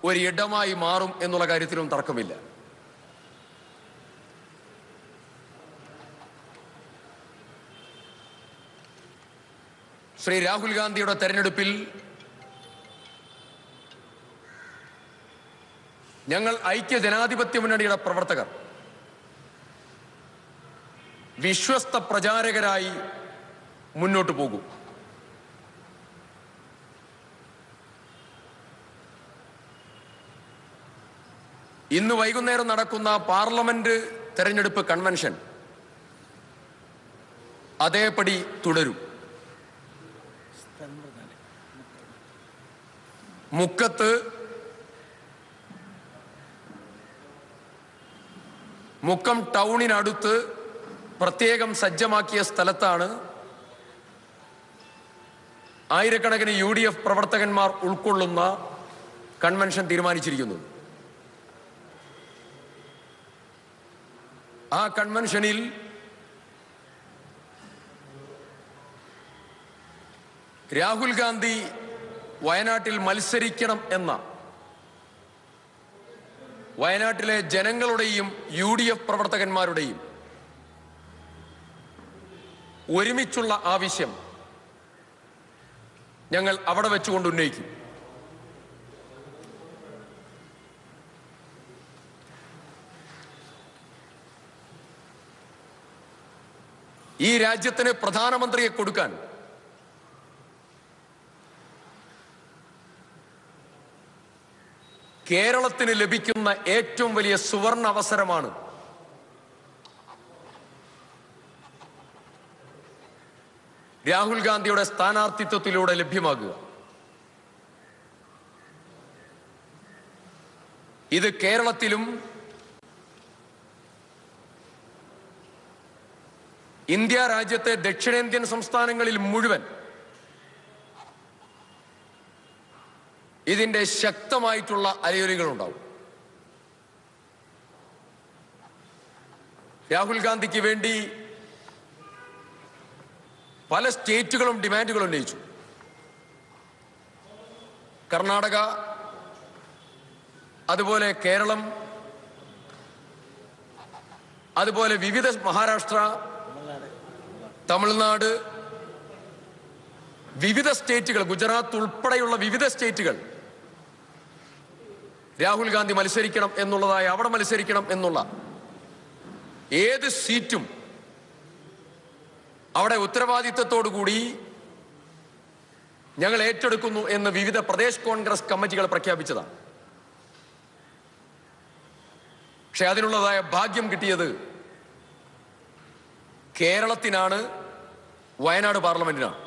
ഒരിടമായി മാറും എന്നുള്ള കാര്യത്തിലും തർക്കമില്ല. ശ്രീ രാഹുൽ ഗാന്ധിയുടെ തെരഞ്ഞെടുപ്പിൽ ഞങ്ങൾ ഐക്യ ജനാധിപത്യ മുന്നണിയുടെ പ്രവർത്തകർ വിശ്വസ്ത പ്രചാരകരായി മുന്നോട്ട് പോകും. ഇന്ന് വൈകുന്നേരം നടക്കുന്ന പാർലമെന്റ് തെരഞ്ഞെടുപ്പ് കൺവെൻഷൻ അതേപടി തുടരും. മുക്കത്ത് മുക്കം ടൗണിനടുത്ത് പ്രത്യേകം സജ്ജമാക്കിയ സ്ഥലത്താണ് ആയിരക്കണക്കിന് UDF പ്രവർത്തകന്മാർ ഉൾക്കൊള്ളുന്ന കൺവെൻഷൻ തീരുമാനിച്ചിരിക്കുന്നത്. ആ കൺവെൻഷനിൽ രാഹുൽ ഗാന്ധി വയനാട്ടിൽ മത്സരിക്കണം എന്ന വയനാട്ടിലെ ജനങ്ങളുടെയും UDF പ്രവർത്തകന്മാരുടെയും ഒരുമിച്ചുള്ള ആവശ്യം ഞങ്ങൾ അവിടെ വെച്ചുകൊണ്ട് ഉന്നയിക്കും. ഈ രാജ്യത്തിന് പ്രധാനമന്ത്രിയെ കൊടുക്കാൻ കേരളത്തിന് ലഭിക്കുന്ന ഏറ്റവും വലിയ സുവർണ അവസരമാണ് രാഹുൽ ഗാന്ധിയുടെ സ്ഥാനാർത്ഥിത്വത്തിലൂടെ ലഭ്യമാകുക. ഇത് കേരളത്തിലും ഇന്ത്യ രാജ്യത്തെ ദക്ഷിണേന്ത്യൻ സംസ്ഥാനങ്ങളിൽ മുഴുവൻ ഇതിന്റെ ശക്തമായിട്ടുള്ള അലയൊലികളുണ്ടാവും. രാഹുൽ ഗാന്ധിക്ക് വേണ്ടി പല സ്റ്റേറ്റുകളും ഡിമാൻഡുകൾ ഉന്നയിച്ചു. കർണാടക, അതുപോലെ കേരളം, അതുപോലെ വിവിധ മഹാരാഷ്ട്ര, തമിഴ്നാട്, വിവിധ സ്റ്റേറ്റുകൾ, ഗുജറാത്ത് ഉൾപ്പെടെയുള്ള വിവിധ സ്റ്റേറ്റുകൾ രാഹുൽ ഗാന്ധി മത്സരിക്കണം എന്നുള്ളതായി, അവിടെ മത്സരിക്കണം എന്നുള്ള ഏത് സീറ്റും അവിടെ ഉത്തരവാദിത്വത്തോടുകൂടി ഞങ്ങൾ ഏറ്റെടുക്കുന്നു എന്ന് വിവിധ പ്രദേശ് കോൺഗ്രസ് കമ്മിറ്റികൾ പ്രഖ്യാപിച്ചതാണ്. പക്ഷെ അതിനുള്ളതായ ഭാഗ്യം കിട്ടിയത് കേരളത്തിനാണ്, വയനാട് പാർലമെന്റിനാണ്.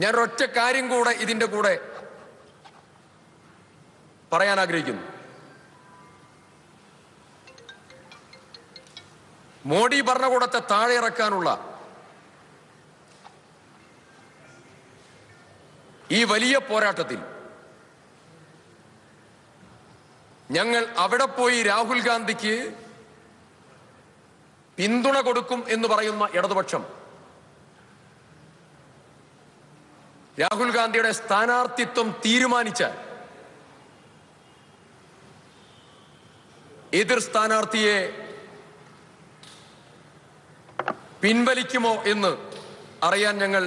ഞാൻ ഒറ്റ കാര്യം കൂടെ ഇതിന്റെ കൂടെ പറയാൻ ആഗ്രഹിക്കുന്നു. മോഡി ഭരണകൂടത്തെ താഴെ ഇറക്കാനുള്ള ഈ വലിയ പോരാട്ടത്തിൽ ഞങ്ങൾ അവിടെ പോയി രാഹുൽ ഗാന്ധിക്ക് പിന്തുണ കൊടുക്കും എന്ന് പറയുന്ന ഇടതുപക്ഷം രാഹുൽ ഗാന്ധിയുടെ സ്ഥാനാർത്ഥിത്വം തീരുമാനിച്ചാൽ എതിർ സ്ഥാനാർത്ഥിയെ പിൻവലിക്കുമോ എന്ന് അറിയാൻ ഞങ്ങൾ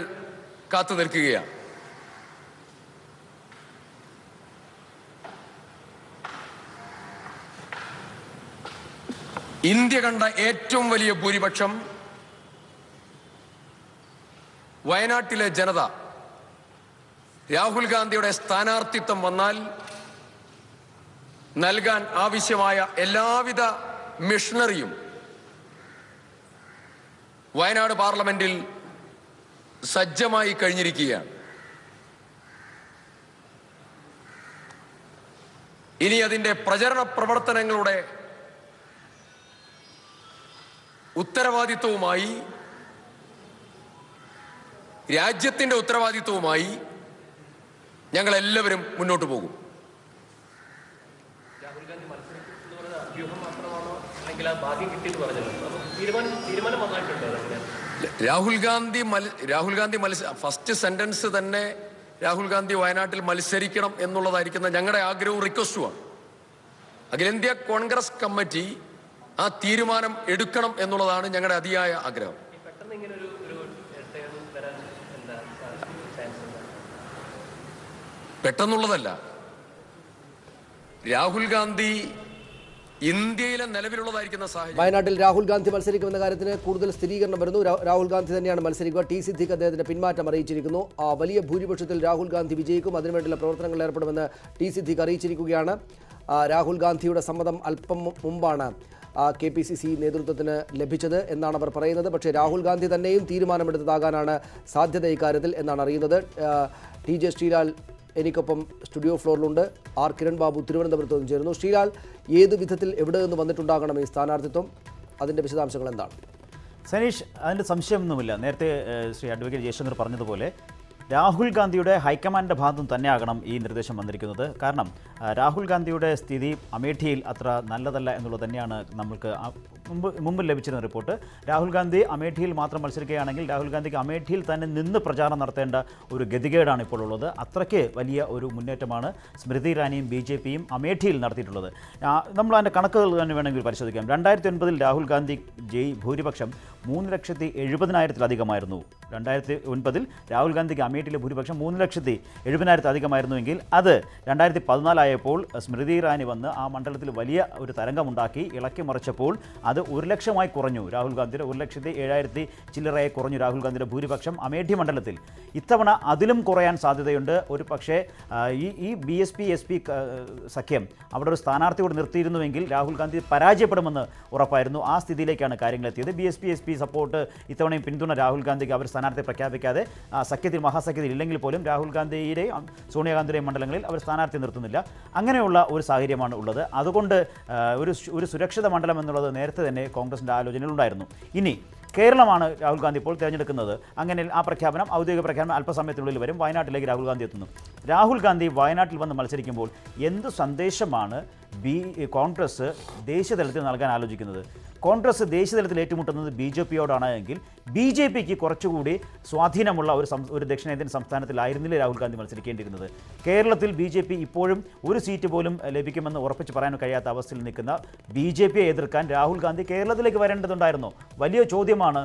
കാത്തു നിൽക്കുകയാണ്. ഇന്ത്യ കണ്ട ഏറ്റവും വലിയ ഭൂരിപക്ഷം വയനാട്ടിലെ ജനത രാഹുൽ ഗാന്ധിയുടെ സ്ഥാനാർത്ഥിത്വം വന്നാൽ നൽകാൻ ആവശ്യമായ എല്ലാവിധ മിഷണറിയും വയനാട് പാർലമെന്റിൽ സജ്ജമായി കഴിഞ്ഞിരിക്കുകയാണ്. ഇനി അതിന്റെ പ്രചരണ പ്രവർത്തനങ്ങളുടെ ഉത്തരവാദിത്വവുമായി, രാജ്യത്തിന്റെ ഉത്തരവാദിത്വവുമായി ഞങ്ങൾ എല്ലാവരും മുന്നോട്ട് പോകും. രാഹുൽ ഗാന്ധി ഫസ്റ്റ് സെന്റൻസ് തന്നെ രാഹുൽ ഗാന്ധി വയനാട്ടിൽ മത്സരിക്കണം എന്നുള്ളതായിരിക്കുന്ന ഞങ്ങളുടെ ആഗ്രഹവും റിക്വസ്റ്റുമാണ്. അഖിലേന്ത്യാ കോൺഗ്രസ് കമ്മിറ്റി ആ തീരുമാനം എടുക്കണം എന്നുള്ളതാണ് ഞങ്ങളുടെ അതിയായ ആഗ്രഹം. പെട്ടെന്നുള്ളതല്ല. രാഹുൽ ഗാന്ധി ഇന്ത്യയിലെ നിലവിലുള്ളതായിരിക്കുന്ന സാഹചര്യം, വയനാട്ടിൽ രാഹുൽ ഗാന്ധി മത്സരിക്കുമെന്ന കാര്യത്തിന് കൂടുതൽ സ്ഥിരീകരണം വരുന്നു. രാഹുൽ ഗാന്ധി തന്നെയാണ് മത്സരിക്കുക. ടി സിദ്ദിഖ് അദ്ദേഹത്തിന്റെ പിന്മാറ്റം അറിയിച്ചിരിക്കുന്നു. വലിയ ഭൂരിപക്ഷത്തിൽ രാഹുൽ ഗാന്ധി വിജയിക്കും, അതിനുവേണ്ടിയുള്ള പ്രവർത്തനങ്ങളിൽ ഏർപ്പെടുമെന്ന് ടി സിദ്ദിഖ് അറിയിച്ചിരിക്കുകയാണ്. രാഹുൽ ഗാന്ധിയുടെ സമ്മതം അല്പം മുമ്പാണ് KPCC നേതൃത്വത്തിന് ലഭിച്ചത് എന്നാണ് അവർ പറയുന്നത്. പക്ഷേ രാഹുൽ ഗാന്ധി തന്നെയും തീരുമാനമെടുത്തതാകാനാണ് സാധ്യത ഇക്കാര്യത്തിൽ എന്നാണ് അറിയുന്നത്. TJ ശ്രീലാൽ എനിക്കൊപ്പം സ്റ്റുഡിയോ ഫ്ലോറിലുണ്ട്. കിരൺ ബാബു തിരുവനന്തപുരത്ത് നിന്ന് ചേരുന്നു. ശ്രീലാൽ, ഏത് വിധത്തിൽ എവിടെ നിന്ന് വന്നിട്ടുണ്ടാകണം ഈ സ്ഥാനാർത്ഥിത്വം? അതിൻ്റെ വിശദാംശങ്ങൾ എന്താണ്? സനീഷ്, അതിൻ്റെ സംശയമൊന്നുമില്ല. നേരത്തെ ശ്രീ അഡ്വക്കേറ്റ് ജയശങ്കർ പറഞ്ഞതുപോലെ രാഹുൽ ഗാന്ധിയുടെ ഹൈക്കമാൻഡിൻ്റെ ഭാഗത്തും തന്നെയാകണം ഈ നിർദ്ദേശം വന്നിരിക്കുന്നത്. കാരണം രാഹുൽ ഗാന്ധിയുടെ സ്ഥിതി അമേഠിയിൽ അത്ര നല്ലതല്ല എന്നുള്ളത് തന്നെയാണ് നമുക്ക് മുമ്പ് ലഭിച്ചിരുന്ന റിപ്പോർട്ട്. രാഹുൽ ഗാന്ധി അമേഠിയിൽ മാത്രം മത്സരിക്കുകയാണെങ്കിൽ രാഹുൽ ഗാന്ധിക്ക് അമേഠിയിൽ തന്നെ നിന്ന് പ്രചാരണം നടത്തേണ്ട ഒരു ഗതികേടാണ് ഇപ്പോൾ ഉള്ളത്. അത്രയ്ക്ക് വലിയ ഒരു മുന്നേറ്റമാണ് സ്മൃതി ഇറാനിയും BJPയും അമേഠിയിൽ നടത്തിയിട്ടുള്ളത്. നമ്മൾ അതിൻ്റെ കണക്കുകൾ തന്നെ വേണമെങ്കിൽ പരിശോധിക്കാം. 2009 രാഹുൽ ഗാന്ധി ഭൂരിപക്ഷം 3,70,000-ലധികമായിരുന്നു. 2009 രാഹുൽ ഗാന്ധിക്ക് അമേഠിയിലെ ഭൂരിപക്ഷം 3,70,000-അധികമായിരുന്നുവെങ്കിൽ അത് 2014 ആയപ്പോൾ സ്മൃതി ഇറാനി വന്ന് ആ മണ്ഡലത്തിൽ വലിയ ഒരു തരംഗമുണ്ടാക്കി ഇളക്കി മറിച്ചപ്പോൾ അത് 1,00,000 കുറഞ്ഞു. രാഹുൽ ഗാന്ധിയുടെ 1,07,000 ചില്ലറയായി കുറഞ്ഞു രാഹുൽ ഗാന്ധിയുടെ ഭൂരിപക്ഷം അമേഠി മണ്ഡലത്തിൽ. ഇത്തവണ അതിലും കുറയാൻ സാധ്യതയുണ്ട്. ഒരു പക്ഷേ ഈ BSP-SP സഖ്യം അവിടെ ഒരു സ്ഥാനാർത്ഥിയോട് നിർത്തിയിരുന്നുവെങ്കിൽ രാഹുൽ ഗാന്ധി പരാജയപ്പെടുമെന്ന് ഉറപ്പായിരുന്നു. ആ സ്ഥിതിയിലേക്കാണ് കാര്യങ്ങളെത്തിയത്. BSP-SP സപ്പോർട്ട് ഇത്തവണയും പിന്തുണ രാഹുൽ ഗാന്ധിക്ക് അവർ സ്ഥാനാർത്ഥിയെ പ്രഖ്യാപിക്കാതെ സഖ്യത്തിൽ മഹാസഖ്യത്തിൽ ഇല്ലെങ്കിൽ പോലും രാഹുൽ ഗാന്ധിയുടെയും സോണിയാഗാന്ധിയുടെയും മണ്ഡലങ്ങളിൽ അവർ സ്ഥാനാർത്ഥി നിർത്തുന്നില്ല. അങ്ങനെയുള്ള ഒരു സാഹചര്യമാണ് ഉള്ളത്. അതുകൊണ്ട് ഒരു സുരക്ഷിത മണ്ഡലം എന്നുള്ളത് നേരത്തെ തന്നെ കോൺഗ്രസിൻ്റെ ആലോചനയിലുണ്ടായിരുന്നു. ഇനി കേരളമാണ് രാഹുൽ ഗാന്ധി ഇപ്പോൾ തിരഞ്ഞെടുക്കുന്നത്. അങ്ങനെ ആ പ്രഖ്യാപനം, ഔദ്യോഗിക പ്രഖ്യാപനം അല്പസമയത്തിനുള്ളിൽ വരും. വയനാട്ടിലേക്ക് രാഹുൽ ഗാന്ധി എത്തുന്നു. രാഹുൽ ഗാന്ധി വയനാട്ടിൽ വന്ന് മത്സരിക്കുമ്പോൾ എന്ത് സന്ദേശമാണ് കോൺഗ്രസ് ദേശീയ തലത്തിൽ നൽകാൻ ആലോചിക്കുന്നത്? കോൺഗ്രസ് ദേശീയ തലത്തിൽ ഏറ്റുമുട്ടുന്നത് BJPയോടാണ് എങ്കിൽ BJPക്ക് കുറച്ചുകൂടി സ്വാധീനമുള്ള ഒരു ദക്ഷിണേന്ത്യൻ സംസ്ഥാനത്തിലായിരുന്നില്ല രാഹുൽ ഗാന്ധി മത്സരിക്കേണ്ടിയിരുന്നത്. കേരളത്തിൽ BJP ഇപ്പോഴും ഒരു സീറ്റ് പോലും ലഭിക്കുമെന്ന് ഉറപ്പിച്ച് പറയാൻ കഴിയാത്ത അവസ്ഥയിൽ നിൽക്കുന്ന BJPയെ എതിർക്കാൻ രാഹുൽ ഗാന്ധി കേരളത്തിലേക്ക് വരേണ്ടതുണ്ടായിരുന്നോ? വലിയ ചോദ്യമാണ്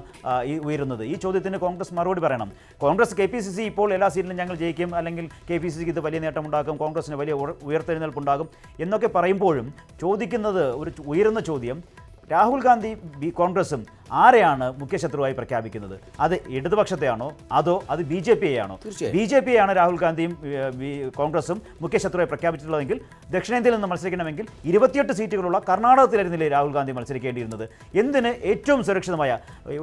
ഉയരുന്നത്. ഈ ചോദ്യത്തിന് കോൺഗ്രസ് മറുപടി പറയണം. കോൺഗ്രസ് KPCC ഇപ്പോൾ എല്ലാ സീറ്റിലും ഞങ്ങൾ ജയിക്കും, അല്ലെങ്കിൽ KPCCക്ക് ഇത് വലിയ നേട്ടമുണ്ടാക്കും, കോൺഗ്രസിന് വലിയ ഉയർത്തെഴുന്നേൽപ്പുണ്ടാകും എന്നൊക്കെ പറയുമ്പോഴും ചോദിക്കുന്നത് ഉയരുന്ന ചോദ്യം, രാഹുൽ ഗാന്ധി കോൺഗ്രസും ആരെയാണ് മുഖ്യശത്രുവായി പ്രഖ്യാപിക്കുന്നത്? അത് ഇടതുപക്ഷത്തെയാണോ അതോ അത് BJPയെയാണോ? BJPയാണ് രാഹുൽ ഗാന്ധിയും കോൺഗ്രസും മുഖ്യശത്രുവായി പ്രഖ്യാപിച്ചിട്ടുള്ളതെങ്കിൽ ദക്ഷിണേന്ത്യയിൽ നിന്ന് മത്സരിക്കണമെങ്കിൽ 28 സീറ്റുകളുള്ള കർണാടകത്തിലായിരുന്നില്ലേ രാഹുൽ ഗാന്ധി മത്സരിക്കേണ്ടിയിരുന്നത്? എന്തിന് ഏറ്റവും സുരക്ഷിതമായ,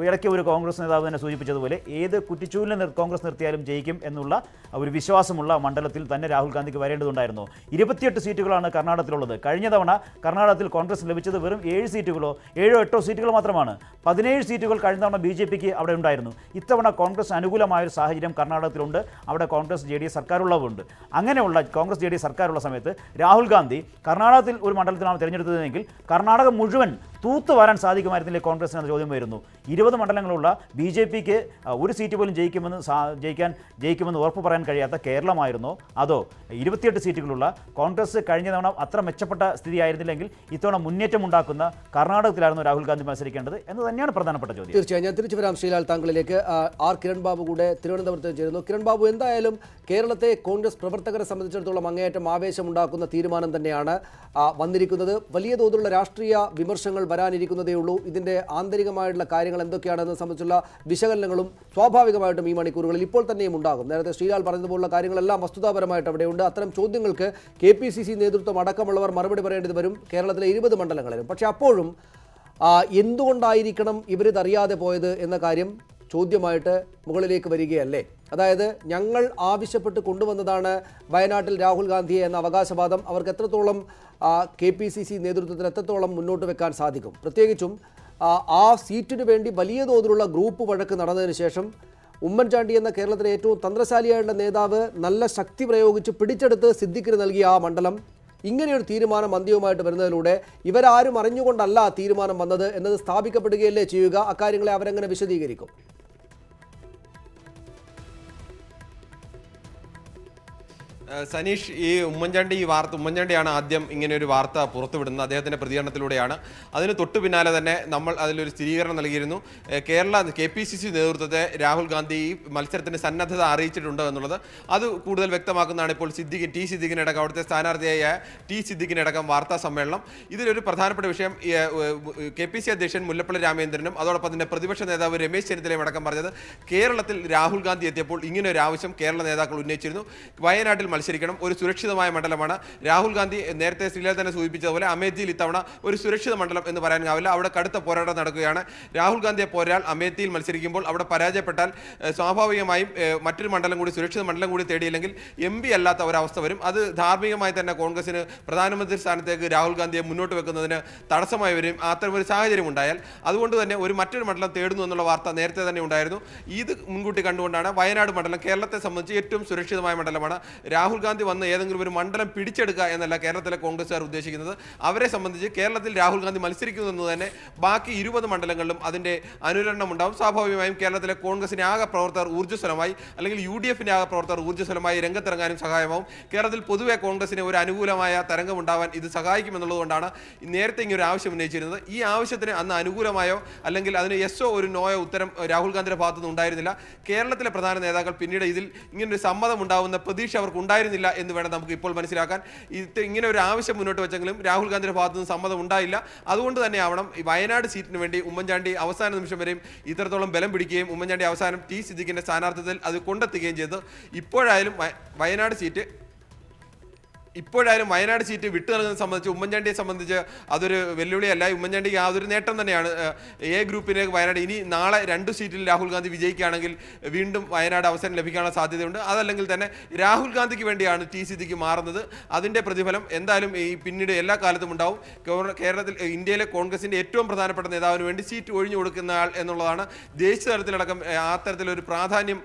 ഇടയ്ക്ക് ഒരു കോൺഗ്രസ് നേതാവ് തന്നെ സൂചിപ്പിച്ചതുപോലെ ഏത് കുറ്റിച്ചൂലിനെ കോൺഗ്രസ് നിർത്തിയാലും ജയിക്കും എന്നുള്ള ഒരു വിശ്വാസമുള്ള മണ്ഡലത്തിൽ തന്നെ രാഹുൽ ഗാന്ധിക്ക് വരേണ്ടതുണ്ടായിരുന്നു. 28 സീറ്റുകളാണ് കർണാടകത്തിലുള്ളത്. കഴിഞ്ഞ തവണ കർണാടകത്തിൽ കോൺഗ്രസ് ലഭിച്ചത് വെറും 7 സീറ്റുകളോ 7-8 സീറ്റുകൾ മാത്രമാണ്. 17 സീറ്റുകൾ കഴിഞ്ഞ തവണ BJPക്ക് അവിടെ ഉണ്ടായിരുന്നു. ഇത്തവണ കോൺഗ്രസ് അനുകൂലമായൊരു സാഹചര്യം കർണാടകത്തിലുണ്ട്. അവിടെ കോൺഗ്രസ് JDS സർക്കാരുള്ളവുണ്ട്. അങ്ങനെയുള്ള കോൺഗ്രസ് JDS സർക്കാരുള്ള സമയത്ത് രാഹുൽ ഗാന്ധി കർണാടകത്തിൽ ഒരു മണ്ഡലത്തിലാണ് തിരഞ്ഞെടുത്തതെങ്കിൽ കർണാടകം മുഴുവൻ തൂത്തു വരാൻ സാധിക്കുമായിരുന്നില്ലേ കോൺഗ്രസിന് എന്ന ചോദ്യം വരുന്നു. 20 മണ്ഡലങ്ങളുള്ള BJPക്ക് ഒരു സീറ്റ് പോലും ജയിക്കുമെന്ന് ഉറപ്പ് പറയാൻ കഴിയാത്ത കേരളമായിരുന്നോ അതോ 28 സീറ്റുകളുള്ള കോൺഗ്രസ് കഴിഞ്ഞ തവണ അത്ര മെച്ചപ്പെട്ട സ്ഥിതിയായിരുന്നില്ലെങ്കിൽ ഇത്തവണ മുന്നേറ്റം ഉണ്ടാക്കുന്ന കർണാടകത്തിലായിരുന്നു രാഹുൽ ഗാന്ധി മത്സരിക്കേണ്ടത് എന്ന് തന്നെയാണ് പ്രധാനപ്പെട്ട ചോദ്യം. തീർച്ചയായും ഞാൻ തിരിച്ചു വരാം ശ്രീലാൽ താങ്കളിലേക്ക്. R കിരൺ ബാബു കൂടെ തിരുവനന്തപുരത്ത് ചേരുന്നു. കിരൺ ബാബു, എന്തായാലും കേരളത്തെ കോൺഗ്രസ് പ്രവർത്തകരെ സംബന്ധിച്ചിടത്തോളം അങ്ങേയറ്റം ആവേശമുണ്ടാക്കുന്ന തീരുമാനം തന്നെയാണ് വന്നിരിക്കുന്നത്. വലിയ തോതിലുള്ള രാഷ്ട്രീയ വിമർശങ്ങൾ വരാനിരിക്കുന്നതേ ഉള്ളൂ. ഇതിൻ്റെ ആന്തരികമായിട്ടുള്ള കാര്യങ്ങൾ എന്തൊക്കെയാണെന്ന് സംബന്ധിച്ചുള്ള വിശകലനങ്ങളും സ്വാഭാവികമായിട്ടും ഈ മണിക്കൂറുകളിൽ ഇപ്പോൾ തന്നെയും ഉണ്ടാകും. നേരത്തെ ശ്രീലാൽ പറഞ്ഞതുപോലുള്ള കാര്യങ്ങളെല്ലാം വസ്തുതാപരമായിട്ട് അവിടെയുണ്ട്. അത്തരം ചോദ്യങ്ങൾക്ക് KPCC നേതൃത്വം അടക്കമുള്ളവർ മറുപടി പറയേണ്ടത് വരും കേരളത്തിലെ 20 മണ്ഡലങ്ങളിലും. പക്ഷേ അപ്പോഴും എന്തുകൊണ്ടായിരിക്കണം ഇവരിതറിയാതെ പോയത് എന്ന കാര്യം ചോദ്യമായിട്ട് മുകളിലേക്ക് വരികയല്ലേ? അതായത് ഞങ്ങൾ ആവശ്യപ്പെട്ട് കൊണ്ടുവന്നതാണ് വയനാട്ടിൽ രാഹുൽ ഗാന്ധിയെ എന്ന അവകാശവാദം അവർക്ക് എത്രത്തോളം KPCC നേതൃത്വത്തിന് എത്രത്തോളം മുന്നോട്ട് വെക്കാൻ സാധിക്കും? പ്രത്യേകിച്ചും ആ സീറ്റിനു വേണ്ടി വലിയ തോതിലുള്ള ഗ്രൂപ്പ് വഴക്ക് നടന്നതിന് ശേഷം ഉമ്മൻചാണ്ടി എന്ന കേരളത്തിലെ ഏറ്റവും തന്ത്രശാലിയായുള്ള നേതാവ് നല്ല ശക്തി പ്രയോഗിച്ച് പിടിച്ചെടുത്ത് സിദ്ദിഖിന് നൽകിയ ആ മണ്ഡലം ഇങ്ങനെയൊരു തീരുമാനം അന്തിമമായിട്ട് വരുന്നതിലൂടെ ഇവരാരും അറിഞ്ഞുകൊണ്ടല്ല ആ തീരുമാനം വന്നത് എന്നത് സ്ഥാപിക്കപ്പെടുകയല്ലേ ചെയ്യുക? അക്കാര്യങ്ങളെ അവരെങ്ങനെ വിശദീകരിക്കും? സനീഷ്, ഈ ഉമ്മൻചാണ്ടിയാണ് ആദ്യം ഇങ്ങനെ ഒരു വാർത്ത പുറത്തുവിടുന്നത്. അദ്ദേഹത്തിൻ്റെ പ്രതികരണത്തിലൂടെയാണ്. അതിന് തൊട്ടു പിന്നാലെ തന്നെ നമ്മൾ അതിലൊരു സ്ഥിരീകരണം നൽകിയിരുന്നു. KPCC നേതൃത്വത്തെ രാഹുൽ ഗാന്ധി ഈ മത്സരത്തിന് സന്നദ്ധത അറിയിച്ചിട്ടുണ്ട് എന്നുള്ളത്. അത് കൂടുതൽ വ്യക്തമാക്കുന്നതാണ് ഇപ്പോൾ ടി സിദ്ദിഖിനടക്കം അവിടുത്തെ സ്ഥാനാർത്ഥിയായ സിദ്ദിഖിനടക്കം വാർത്താ സമ്മേളനം. ഇതിലൊരു പ്രധാനപ്പെട്ട വിഷയം KPCC അധ്യക്ഷൻ മുല്ലപ്പള്ളി രാമചന്ദ്രനും അതോടൊപ്പം തന്നെ പ്രതിപക്ഷ നേതാവ് രമേശ് ചെന്നിത്തലയും അടക്കം പറഞ്ഞത് കേരളത്തിൽ രാഹുൽ ഗാന്ധി എത്തിയപ്പോൾ ഇങ്ങനെ ഒരു ആവശ്യം കേരള നേതാക്കൾ ഉന്നയിച്ചിരുന്നു. വയനാട്ടിൽ മത്സരിക്കണം. ഒരു സുരക്ഷിതമായ മണ്ഡലമാണ്. രാഹുൽ ഗാന്ധി നേരത്തെ ശ്രീലത തന്നെ സൂചിപ്പിച്ചതുപോലെ അമേത്തിയിൽ ഇത്തവണ ഒരു സുരക്ഷിത മണ്ഡലം എന്ന് പറയാനാവില്ല. അവിടെ കടുത്ത പോരാട്ടം നടക്കുകയാണ്. രാഹുൽ ഗാന്ധിയെ പോരാൾ അമേത്തിയിൽ മത്സരിക്കുമ്പോൾ അവിടെ പരാജയപ്പെട്ടാൽ സ്വാഭാവികമായും മറ്റൊരു മണ്ഡലം കൂടി, സുരക്ഷിത മണ്ഡലം കൂടി തേടിയില്ലെങ്കിൽ MP അല്ലാത്ത ഒരവസ്ഥ വരും. അത് ധാർമ്മികമായി തന്നെ കോൺഗ്രസിന് പ്രധാനമന്ത്രി സ്ഥാനത്തേക്ക് രാഹുൽ ഗാന്ധിയെ മുന്നോട്ട് വെക്കുന്നതിന് തടസ്സമായി വരും. അത്തരമൊരു സാഹചര്യം ഉണ്ടായാൽ അതുകൊണ്ട് തന്നെ മറ്റൊരു മണ്ഡലം തേടുന്നു എന്നുള്ള വാർത്ത നേരത്തെ തന്നെ ഉണ്ടായിരുന്നു. ഇത് മുൻകൂട്ടി കണ്ടുകൊണ്ടാണ് വയനാട് മണ്ഡലം കേരളത്തെ സംബന്ധിച്ച് ഏറ്റവും സുരക്ഷിതമായ മണ്ഡലമാണ്. രാഹുൽ ഗാന്ധി വന്ന് ഏതെങ്കിലും ഒരു മണ്ഡലം പിടിച്ചെടുക്കുക എന്നല്ല കേരളത്തിലെ കോൺഗ്രസ്സുകാർ ഉദ്ദേശിക്കുന്നത്. അവരെ സംബന്ധിച്ച് കേരളത്തിൽ രാഹുൽ ഗാന്ധി മത്സരിക്കുന്നു തന്നെ ബാക്കി 20 മണ്ഡലങ്ങളിലും അതിൻ്റെ അനുരണനം ഉണ്ടാവും. സ്വാഭാവികമായും കേരളത്തിലെ കോൺഗ്രസിൻ്റെ ആകെ പ്രവർത്തകർ ഊർജ്ജസ്വലമായി, അല്ലെങ്കിൽ UDFിൻ്റെ ആകെ പ്രവർത്തകർ ഊർജ്ജസ്വലമായി രംഗത്തിറങ്ങാനും സഹായമാവും. കേരളത്തിൽ പൊതുവെ കോൺഗ്രസിന് ഒരു അനുകൂലമായ തരംഗം ഉണ്ടാവാൻ ഇത് സഹായിക്കുമെന്നുള്ളതുകൊണ്ടാണ് നേരത്തെ ഇങ്ങനെ ഒരു ആവശ്യം ഉന്നയിച്ചിരുന്നത്. ഈ ആവശ്യത്തിന് അന്ന് അനുകൂലമായോ അല്ലെങ്കിൽ അതിന് യെസ്സോ ഒരു നോയോ ഉത്തരം രാഹുൽ ഗാന്ധിയുടെ ഭാഗത്തുനിന്ന് ഉണ്ടായിരുന്നില്ല. കേരളത്തിലെ പ്രധാന നേതാക്കൾ പിന്നീട് ഇതിൽ ഇങ്ങനൊരു സമ്മതം ഉണ്ടാവുന്ന പ്രതീക്ഷ അവർക്ക് ഉണ്ടായിരുന്നില്ല എന്ന് വേണം നമുക്ക് ഇപ്പോൾ മനസ്സിലാക്കാൻ. ഇങ്ങനെ ഒരു ആവശ്യം മുന്നോട്ട് വെച്ചെങ്കിലും രാഹുൽ ഗാന്ധിയുടെ ഭാഗത്തുനിന്ന് സമ്മതം ഉണ്ടായില്ല. അതുകൊണ്ട് തന്നെ ആവണം വയനാട് സീറ്റിന് വേണ്ടി ഉമ്മൻചാണ്ടി അവസാന നിമിഷം വരെയും ഇത്രത്തോളം ബലം പിടിക്കുകയും ഉമ്മൻചാണ്ടി അവസാനം T. സിദ്ദിഖിന്റെ സ്ഥാനാർത്ഥിത്വത്തിൽ അത് കൊണ്ടെത്തുകയും ചെയ്തു. ഇപ്പോഴായാലും വയനാട് സീറ്റ് വിട്ടു നൽകുന്നത് സംബന്ധിച്ച് ഉമ്മൻചാണ്ടിയെ സംബന്ധിച്ച് അതൊരു വെല്ലുവിളിയല്ല. ഉമ്മൻചാണ്ടിക്ക് അതൊരു നേട്ടം തന്നെയാണ്. A ഗ്രൂപ്പിന് വയനാട് ഇനി നാളെ 2 സീറ്റിൽ രാഹുൽ ഗാന്ധി വിജയിക്കുകയാണെങ്കിൽ വീണ്ടും വയനാട് അവസരം ലഭിക്കാനുള്ള സാധ്യതയുണ്ട്. അതല്ലെങ്കിൽ തന്നെ രാഹുൽ ഗാന്ധിക്ക് വേണ്ടിയാണ് T. സിദ്ദിഖ് മാറുന്നത്. അതിൻ്റെ പ്രതിഫലം എന്തായാലും ഈ പിന്നീട് എല്ലാ കാലത്തും ഉണ്ടാവും. കേരളത്തിൽ ഇന്ത്യയിലെ കോൺഗ്രസിൻ്റെ ഏറ്റവും പ്രധാനപ്പെട്ട നേതാവിന് വേണ്ടി സീറ്റ് ഒഴിഞ്ഞു കൊടുക്കുന്ന ആൾ എന്നുള്ളതാണ് ദേശീയ തലത്തിലടക്കം ആ തരത്തിലൊരു പ്രാധാന്യം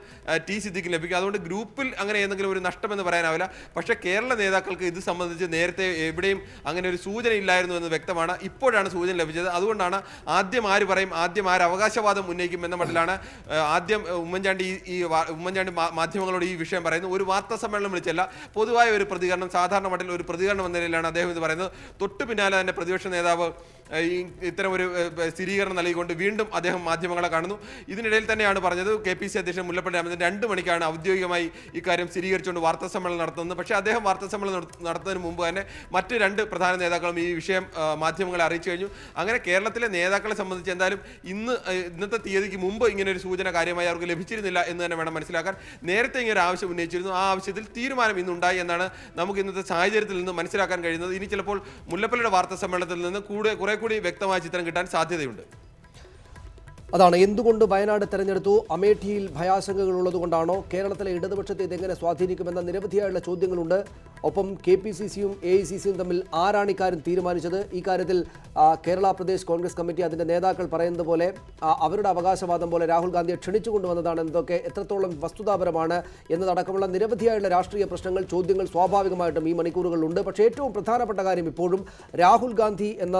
T. സിദ്ദിഖിന് ലഭിക്കും. അതുകൊണ്ട് ഗ്രൂപ്പിൽ അങ്ങനെ എന്തെങ്കിലും ഒരു നഷ്ടമെന്ന് പറയാനാവില്ല. പക്ഷേ കേരള നേതാക്കൾ ഇത് സംബന്ധിച്ച് നേരത്തെ എവിടെയും അങ്ങനെ ഒരു സൂചന ഇല്ലായിരുന്നു എന്ന് വ്യക്തമാണ്. ഇപ്പോഴാണ് സൂചന ലഭിച്ചത്. അതുകൊണ്ടാണ് ആദ്യം ആര് അവകാശവാദം ഉന്നയിക്കും എന്ന മട്ടിലാണ് ആദ്യം ഉമ്മൻചാണ്ടി മാധ്യമങ്ങളോട് ഈ വിഷയം പറയുന്നത്. ഒരു വാർത്താ സമ്മേളനം വിളിച്ചല്ല, പൊതുവായ ഒരു പ്രതികരണം, സാധാരണ മട്ടിൽ ഒരു പ്രതികരണം എന്ന നിലയിലാണ് അദ്ദേഹം ഇത് പറയുന്നത്. തൊട്ടു പിന്നാലെ തന്നെ പ്രതിപക്ഷ നേതാവ് ഇത്തരം ഒരു സ്ഥിരീകരണം നൽകിക്കൊണ്ട് വീണ്ടും അദ്ദേഹം മാധ്യമങ്ങളെ കാണുന്നു. ഇതിനിടയിൽ തന്നെയാണ് പറഞ്ഞത് KPC അധ്യക്ഷൻ മുല്ലപ്പള്ളി രാമചന്ദ്രൻ 2 മണിക്കാണ് ഔദ്യോഗികമായി ഇക്കാര്യം സ്ഥിരീകരിച്ചുകൊണ്ട് വാർത്താ സമ്മേളനം നടത്തുന്നത്. പക്ഷേ അദ്ദേഹം വാർത്താ സമ്മേളനം നടത്തുന്നതിന് മുമ്പ് തന്നെ മറ്റ് 2 പ്രധാന നേതാക്കളും ഈ വിഷയം മാധ്യമങ്ങളെ അറിയിച്ചു കഴിഞ്ഞു. അങ്ങനെ കേരളത്തിലെ നേതാക്കളെ സംബന്ധിച്ച് എന്തായാലും ഇന്നത്തെ തീയതിക്ക് മുമ്പ് ഇങ്ങനെ ഒരു സൂചന കാര്യമായി അവർക്ക് ലഭിച്ചിരുന്നില്ല എന്ന് തന്നെ വേണം മനസ്സിലാക്കാൻ. നേരത്തെ ഇങ്ങനെ ഒരു ആവശ്യം ഉന്നയിച്ചിരുന്നു. ആ ആവശ്യത്തിൽ തീരുമാനം ഇന്നുണ്ടായി എന്നാണ് നമുക്ക് ഇന്നത്തെ സാഹചര്യത്തിൽ നിന്ന് മനസ്സിലാക്കാൻ കഴിയുന്നത്. ഇനി ചിലപ്പോൾ മുല്ലപ്പള്ളിയുടെ വാർത്താ സമ്മേളനത്തിൽ നിന്ന് കുറെ കൂടി വ്യക്തമായ ചിത്രം കിട്ടാൻ സാധ്യതയുണ്ട്. അതാണ് എന്തുകൊണ്ട് വയനാട് തെരഞ്ഞെടുത്തു? അമേഠിയിൽ ഭയാശങ്കകൾ ഉള്ളതുകൊണ്ടാണോ? കേരളത്തിലെ ഇടതുപക്ഷത്തെ ഇതെങ്ങനെ സ്വാധീനിക്കുമെന്ന നിരവധിയായുള്ള ചോദ്യങ്ങളുണ്ട്. ഒപ്പം KPCCയും AICCയും തമ്മിൽ ആരാണ് ഇക്കാര്യം തീരുമാനിച്ചത്? ഈ കാര്യത്തിൽ കേരള പ്രദേശ് കോൺഗ്രസ് കമ്മിറ്റി അതിൻ്റെ നേതാക്കൾ പറയുന്നത് പോലെ അവരുടെ അവകാശവാദം പോലെ രാഹുൽ ഗാന്ധിയെ ക്ഷണിച്ചു കൊണ്ടുവന്നതാണ് എന്നതൊക്കെ എത്രത്തോളം വസ്തുതാപരമാണ് എന്നതടക്കമുള്ള നിരവധിയായുള്ള രാഷ്ട്രീയ പ്രശ്നങ്ങൾ, ചോദ്യങ്ങൾ സ്വാഭാവികമായിട്ടും ഈ മണിക്കൂറുകളിലുണ്ട്. പക്ഷേ ഏറ്റവും പ്രധാനപ്പെട്ട കാര്യം ഇപ്പോഴും രാഹുൽ ഗാന്ധി എന്ന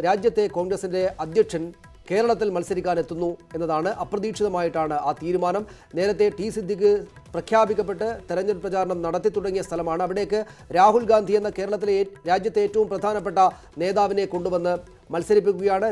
രാജ്യത്തെ കോൺഗ്രസിൻ്റെ അധ്യക്ഷൻ കേരളത്തിൽ മത്സരിക്കാനെത്തുന്നു എന്നതാണ്. അപ്രതീക്ഷിതമായിട്ടാണ് ആ തീരുമാനം. നേരത്തെ T. സിദ്ദിഖ് പ്രഖ്യാപിക്കപ്പെട്ട് തെരഞ്ഞെടുപ്പ് പ്രചാരണം നടത്തി തുടങ്ങിയ സ്ഥലമാണ്. അവിടേക്ക് രാഹുൽ ഗാന്ധി എന്ന രാജ്യത്തെ ഏറ്റവും പ്രധാനപ്പെട്ട നേതാവിനെ കൊണ്ടുവന്ന് മത്സരിപ്പിക്കുകയാണ്.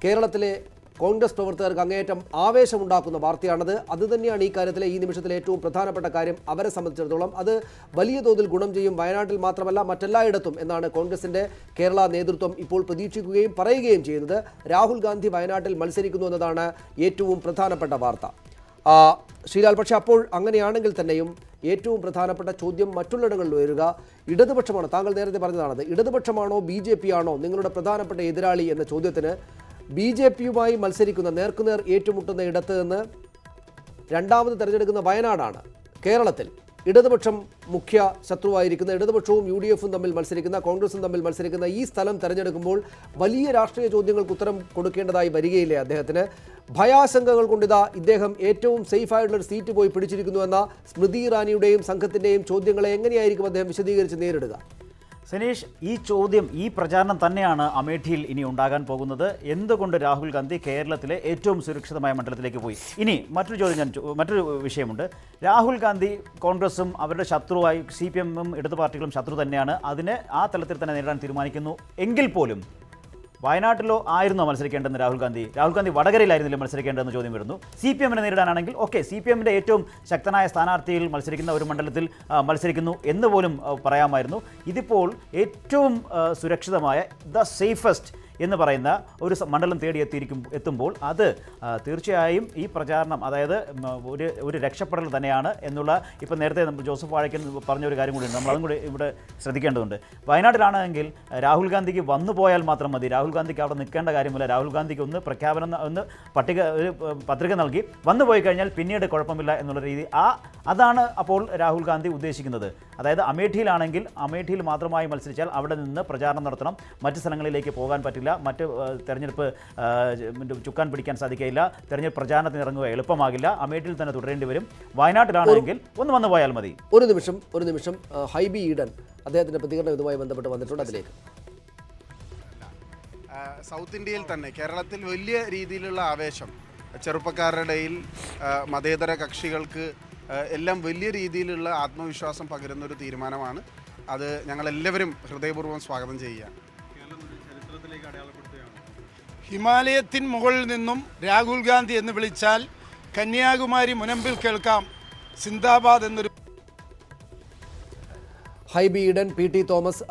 കേരളത്തിലെ കോൺഗ്രസ് പ്രവർത്തകർക്ക് അങ്ങേയറ്റം ആവേശമുണ്ടാക്കുന്ന വാർത്തയാണത്. അതുതന്നെയാണ് ഈ കാര്യത്തിലെ ഈ നിമിഷത്തിലെ ഏറ്റവും പ്രധാനപ്പെട്ട കാര്യം. അവരെ സംബന്ധിച്ചിടത്തോളം അത് വലിയ തോതിൽ ഗുണം ചെയ്യും, വയനാട്ടിൽ മാത്രമല്ല മറ്റെല്ലായിടത്തും എന്നാണ് കോൺഗ്രസിൻ്റെ കേരള നേതൃത്വം ഇപ്പോൾ പ്രതീക്ഷിക്കുകയും പറയുകയും ചെയ്യുന്നത്. രാഹുൽ ഗാന്ധി വയനാട്ടിൽ മത്സരിക്കുന്നു എന്നതാണ് ഏറ്റവും പ്രധാനപ്പെട്ട വാർത്ത. ശ്രീലാൽ, പക്ഷേ അപ്പോൾ അങ്ങനെയാണെങ്കിൽ തന്നെയും ഏറ്റവും പ്രധാനപ്പെട്ട ചോദ്യം മറ്റുള്ളിടങ്ങളിൽ വരിക ഇടതുപക്ഷമാണ്. താങ്കൾ നേരത്തെ പറഞ്ഞതാണത്. ഇടതുപക്ഷമാണോ BJP ആണോ നിങ്ങളുടെ പ്രധാനപ്പെട്ട എതിരാളി എന്ന ചോദ്യത്തിന് BJPയുമായി മത്സരിക്കുന്ന, നേർക്കുനേർ ഏറ്റുമുട്ടുന്ന ഇടത്ത് നിന്ന് രണ്ടാമത് തെരഞ്ഞെടുക്കുന്ന വയനാടാണ്. കേരളത്തിൽ ഇടതുപക്ഷം മുഖ്യ ശത്രുവായിരിക്കുന്ന, ഇടതുപക്ഷവും UDFും തമ്മിൽ മത്സരിക്കുന്ന, കോൺഗ്രസും തമ്മിൽ മത്സരിക്കുന്ന ഈ സ്ഥലം തെരഞ്ഞെടുക്കുമ്പോൾ വലിയ രാഷ്ട്രീയ ചോദ്യങ്ങൾക്ക് ഉത്തരം കൊടുക്കേണ്ടതായി വരികയില്ലേ അദ്ദേഹത്തിന്? ഭയാശങ്കകൾ കൊണ്ടിതാ ഇദ്ദേഹം ഏറ്റവും സേഫായിട്ടുള്ളൊരു സീറ്റ് പോയി പിടിച്ചിരിക്കുന്നു എന്ന സ്മൃതി ഇറാനിയുടെയും സംഘത്തിൻ്റെയും ചോദ്യങ്ങളെ എങ്ങനെയായിരിക്കും അദ്ദേഹം വിശദീകരിച്ച് നേരിടുക? സനീഷ്, ഈ ചോദ്യം, ഈ പ്രചാരണം തന്നെയാണ് അമേഠിയിൽ ഇനി ഉണ്ടാകാൻ പോകുന്നത്. എന്തുകൊണ്ട് രാഹുൽ ഗാന്ധി കേരളത്തിലെ ഏറ്റവും സുരക്ഷിതമായ മണ്ഡലത്തിലേക്ക് പോയി? ഇനി മറ്റൊരു വിഷയമുണ്ട്. രാഹുൽ ഗാന്ധി കോൺഗ്രസും അവരുടെ ശത്രുവായി CPMും ഇടതു പാർട്ടികളും ശത്രു തന്നെയാണ്. അതിനെ ആ തലത്തിൽ തന്നെ നേരിടാൻ തീരുമാനിക്കുന്നു എങ്കിൽ പോലും വയനാട്ടിലോ ആയിരുന്നോ മത്സരിക്കേണ്ടതെന്ന് രാഹുൽ ഗാന്ധി വടകരയിലായിരുന്നില്ല മത്സരിക്കേണ്ടതെന്ന് ചോദ്യം വരുന്നു. CPMനെ നേരിടാനാണെങ്കിൽ CPMന്റെ ഏറ്റവും ശക്തനായ സ്ഥാനാർത്ഥിയിൽ മത്സരിക്കുന്ന ഒരു മണ്ഡലത്തിൽ മത്സരിക്കുന്നു എന്ന് പോലും പറയാമായിരുന്നു. ഇതിപ്പോൾ ഏറ്റവും സുരക്ഷിതമായ, ദ സേഫസ്റ്റ് എന്ന് പറയുന്ന ഒരു മണ്ഡലം തേടി എത്തുമ്പോൾ അത് തീർച്ചയായും ഈ പ്രചാരണം, അതായത് ഒരു രക്ഷപ്പെടൽ തന്നെയാണ് എന്നുള്ള, ഇപ്പം നേരത്തെ ജോസഫ് വാഴക്കൻ പറഞ്ഞ ഒരു കാര്യം കൂടിയുണ്ട്, നമ്മൾ അതും കൂടി ഇവിടെ ശ്രദ്ധിക്കേണ്ടതുണ്ട്. വയനാട്ടിലാണെങ്കിൽ രാഹുൽ ഗാന്ധിക്ക് വന്നു പോയാൽ മാത്രം മതി, രാഹുൽ ഗാന്ധിക്ക് അവിടെ നിൽക്കേണ്ട കാര്യമില്ല, രാഹുൽ ഗാന്ധിക്ക് ഒന്ന് പ്രഖ്യാപനം, ഒന്ന് പത്രിക നൽകി വന്നു പോയി കഴിഞ്ഞാൽ പിന്നീട് കുഴപ്പമില്ല എന്നുള്ള രീതി, അതാണ് അപ്പോൾ രാഹുൽ ഗാന്ധി ഉദ്ദേശിക്കുന്നത്. അതായത് അമേഠിയിലാണെങ്കിൽ അമേഠിയിൽ മാത്രമായി മത്സരിച്ചാൽ അവിടെ നിന്ന് പ്രചാരണം നടത്തണം, മറ്റ് സ്ഥലങ്ങളിലേക്ക് പോകാൻ പറ്റില്ല, മറ്റ് തെരഞ്ഞെടുപ്പ് ചുക്കാൻ പിടിക്കാൻ സാധിക്കില്ല, തെരഞ്ഞെടുപ്പ് പ്രചാരണത്തിന് ഇറങ്ങുക എളുപ്പമാകില്ല, അമേഠിയിൽ തന്നെ തുടരേണ്ടി വരും. വയനാട്ടിലാണെങ്കിൽ ഒന്ന് വന്നു പോയാൽ മതി. ഒരു നിമിഷം ഹൈബി ഈഡൻ അദ്ദേഹത്തിന്റെ പ്രതികരണം ഇതുമായി ബന്ധപ്പെട്ട് വന്നിട്ടുണ്ട്, അതിലേക്ക്. സൗത്ത് ഇന്ത്യയിൽ തന്നെ കേരളത്തിൽ വലിയ രീതിയിലുള്ള ആവേശം ചെറുപ്പക്കാരുടെ ഇടയിൽ, മതേതര കക്ഷികൾക്ക് എല്ലാം വലിയ രീതിയിലുള്ള ആത്മവിശ്വാസം പകരുന്ന ഒരു തീരുമാനമാണ്. അത് ഞങ്ങളെല്ലാവരും ഹൃദയപൂർവ്വം സ്വാഗതം ചെയ്യുകയാണ്. ഹിമാലയത്തിൻ മുകളിൽ നിന്നും രാഹുൽ ഗാന്ധി എന്ന് വിളിച്ചാൽ കന്യാകുമാരി മുനമ്പിൽ കേൾക്കാം സിന്ദാബാദ് എന്നൊരു. ഹൈബി ഈഡൻ, PT തോമസ്,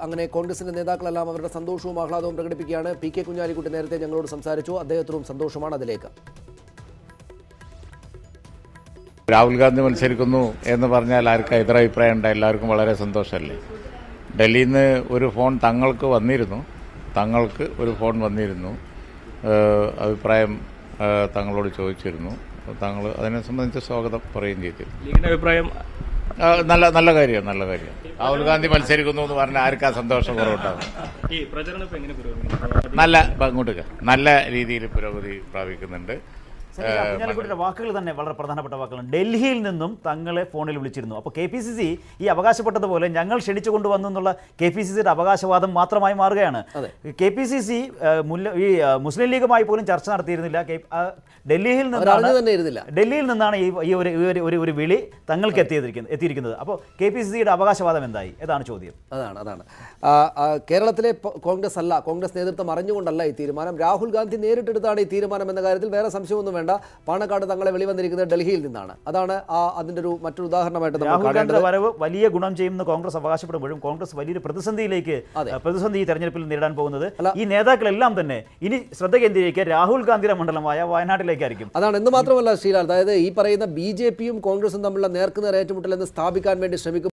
അങ്ങനെ കോൺഗ്രസിന്റെ നേതാക്കളെല്ലാം അവരുടെ സന്തോഷവും ആഹ്ലാദവും പ്രകടിപ്പിക്കുകയാണ്. PK കുഞ്ഞാലിക്കുട്ടി നേരത്തെ ഞങ്ങളോട് സംസാരിച്ചു, അദ്ദേഹത്തിനും സന്തോഷമാണ്. അതിലേക്ക്. രാഹുൽ ഗാന്ധി മത്സരിക്കുന്നു എന്ന് പറഞ്ഞാൽ ആർക്കും എതിരഭിപ്രായം ഉണ്ട്, എല്ലാവർക്കും വളരെ സന്തോഷമല്ലേ. ഡൽഹിയിൽ നിന്ന് ഒരു ഫോൺ തങ്ങൾക്ക് ഒരു ഫോൺ വന്നിരുന്നു, അഭിപ്രായം തങ്ങളോട് ചോദിച്ചിരുന്നു. താങ്കൾ അതിനെ സംബന്ധിച്ച് സ്വാഗതം പറയുകയും ചെയ്തിരുന്നു. അഭിപ്രായം നല്ല കാര്യം. രാഹുൽ ഗാന്ധി മത്സരിക്കുന്നു എന്ന് പറഞ്ഞാൽ ആർക്കാ സന്തോഷം കുറവുണ്ടാകും. നല്ല രീതിയിൽ പുരോഗതി പ്രാപിക്കുന്നുണ്ട്. കുഞ്ഞാലിക്കുട്ടിയുടെ വാക്കുകൾ തന്നെ വളരെ പ്രധാനപ്പെട്ട വാക്കുകളാണ്. ഡൽഹിയിൽ നിന്നും തങ്ങളെ ഫോണിൽ വിളിച്ചിരുന്നു. അപ്പോൾ KPCC ഈ അവകാശപ്പെട്ടതുപോലെ ഞങ്ങൾ ക്ഷണിച്ചു കൊണ്ടുവന്നു എന്നുള്ള KPCCയുടെ അവകാശവാദം മാത്രമായി മാറുകയാണ്. KPCC ഈ മുസ്ലിം ലീഗുമായി പോലും ചർച്ച നടത്തിയിരുന്നില്ല. ഡൽഹിയിൽ നിന്നാണ് ഈ ഒരു വിളി തങ്ങൾക്ക് എത്തിയിരിക്കുന്നത്. അപ്പോൾ KPCCയുടെ അവകാശവാദം എന്തായി? ഏതാണ് ചോദ്യം. അതാണ് കേരളത്തിലെ കോൺഗ്രസ് നേതൃത്വം അറിഞ്ഞുകൊണ്ടല്ല ഈ തീരുമാനം, രാഹുൽ ഗാന്ധി നേരിട്ടെടുത്താണ് ഈ തീരുമാനം എന്ന കാര്യത്തിൽ വേറെ സംശയമൊന്നും വേണ്ട. പാണക്കാട് തങ്ങളെ വെളിവന്നിരിക്കുന്നത് ഡൽഹിയിൽ നിന്നാണ്. അതാണ് അതിന്റെ മറ്റൊരു ഉദാഹരണമായിട്ട് രാഹുൽ ഗാന്ധിയുടെ വരവ് വലിയ ഗുണം ചെയ്യുമെന്ന് കോൺഗ്രസ് അവകാശപ്പെടുമ്പോഴും കോൺഗ്രസ് വലിയൊരു പ്രതിസന്ധി തെരഞ്ഞെടുപ്പിൽ നേരിടാൻ പോകുന്നത് ഈ നേതാക്കളെല്ലാം തന്നെ ഇനി ശ്രദ്ധ കേന്ദ്രീകരിക്കുക രാഹുൽ ഗാന്ധിയുടെ മണ്ഡലമായ വയനാട്ടിലേക്കായിരിക്കും. അതാണ്. എന്ന് മാത്രമല്ല ശ്രീലാൽ, അതായത് ഈ പറയുന്ന BJPയും കോൺഗ്രസും തമ്മിലുള്ള നേർക്കുനേർ ഏറ്റുമുട്ടൽ എന്ന് സ്ഥാപിക്കാൻ വേണ്ടി ശ്രമിക്കും.